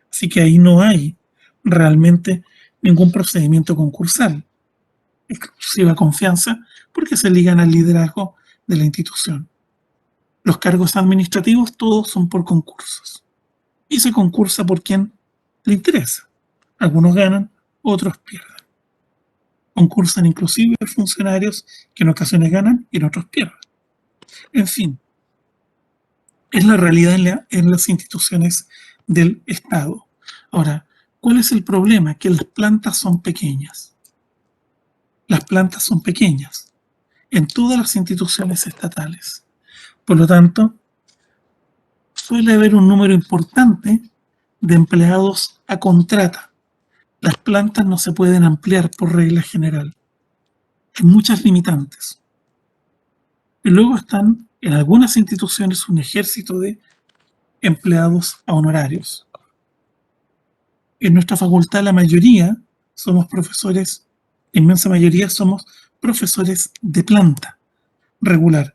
Así que ahí no hay realmente ningún procedimiento concursal. Exclusiva confianza porque se ligan al liderazgo de la institución. Los cargos administrativos todos son por concursos. Y se concursa por quien le interesa. Algunos ganan, otros pierden. Concursan inclusive funcionarios que en ocasiones ganan y en otros pierden. En fin, es la realidad en las instituciones del Estado. Ahora, ¿cuál es el problema? Que las plantas son pequeñas. Las plantas son pequeñas en todas las instituciones estatales. Por lo tanto, suele haber un número importante de empleados a contrata. Las plantas no se pueden ampliar por regla general. Hay muchas limitantes. Y luego están en algunas instituciones un ejército de empleados a honorarios. En nuestra facultad la mayoría somos profesores, la inmensa mayoría somos profesores de planta regular.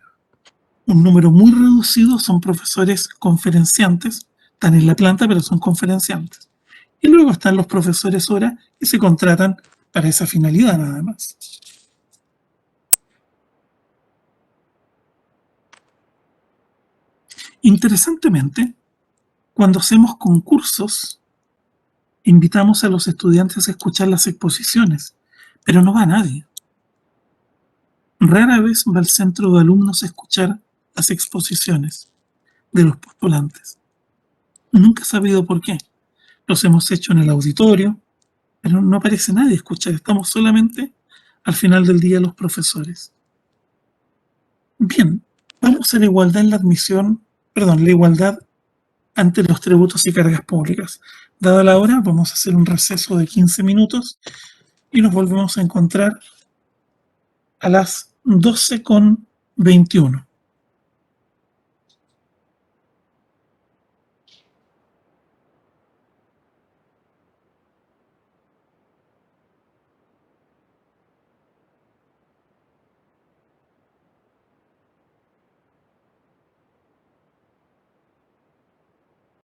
Un número muy reducido son profesores conferenciantes, están en la planta pero son conferenciantes. Y luego están los profesores hora que se contratan para esa finalidad nada más. Interesantemente, cuando hacemos concursos Invitamos a los estudiantes a escuchar las exposiciones, pero no va nadie. Rara vez va al centro de alumnos a escuchar las exposiciones de los postulantes. Nunca he sabido por qué. Los hemos hecho en el auditorio, pero no aparece nadie a escuchar. Estamos solamente al final del día los profesores. Bien, vamos a la igualdad en la admisión, perdón, la igualdad ante los tributos y cargas públicas. Dada la hora, vamos a hacer un receso de 15 minutos y nos volvemos a encontrar a las 12:21.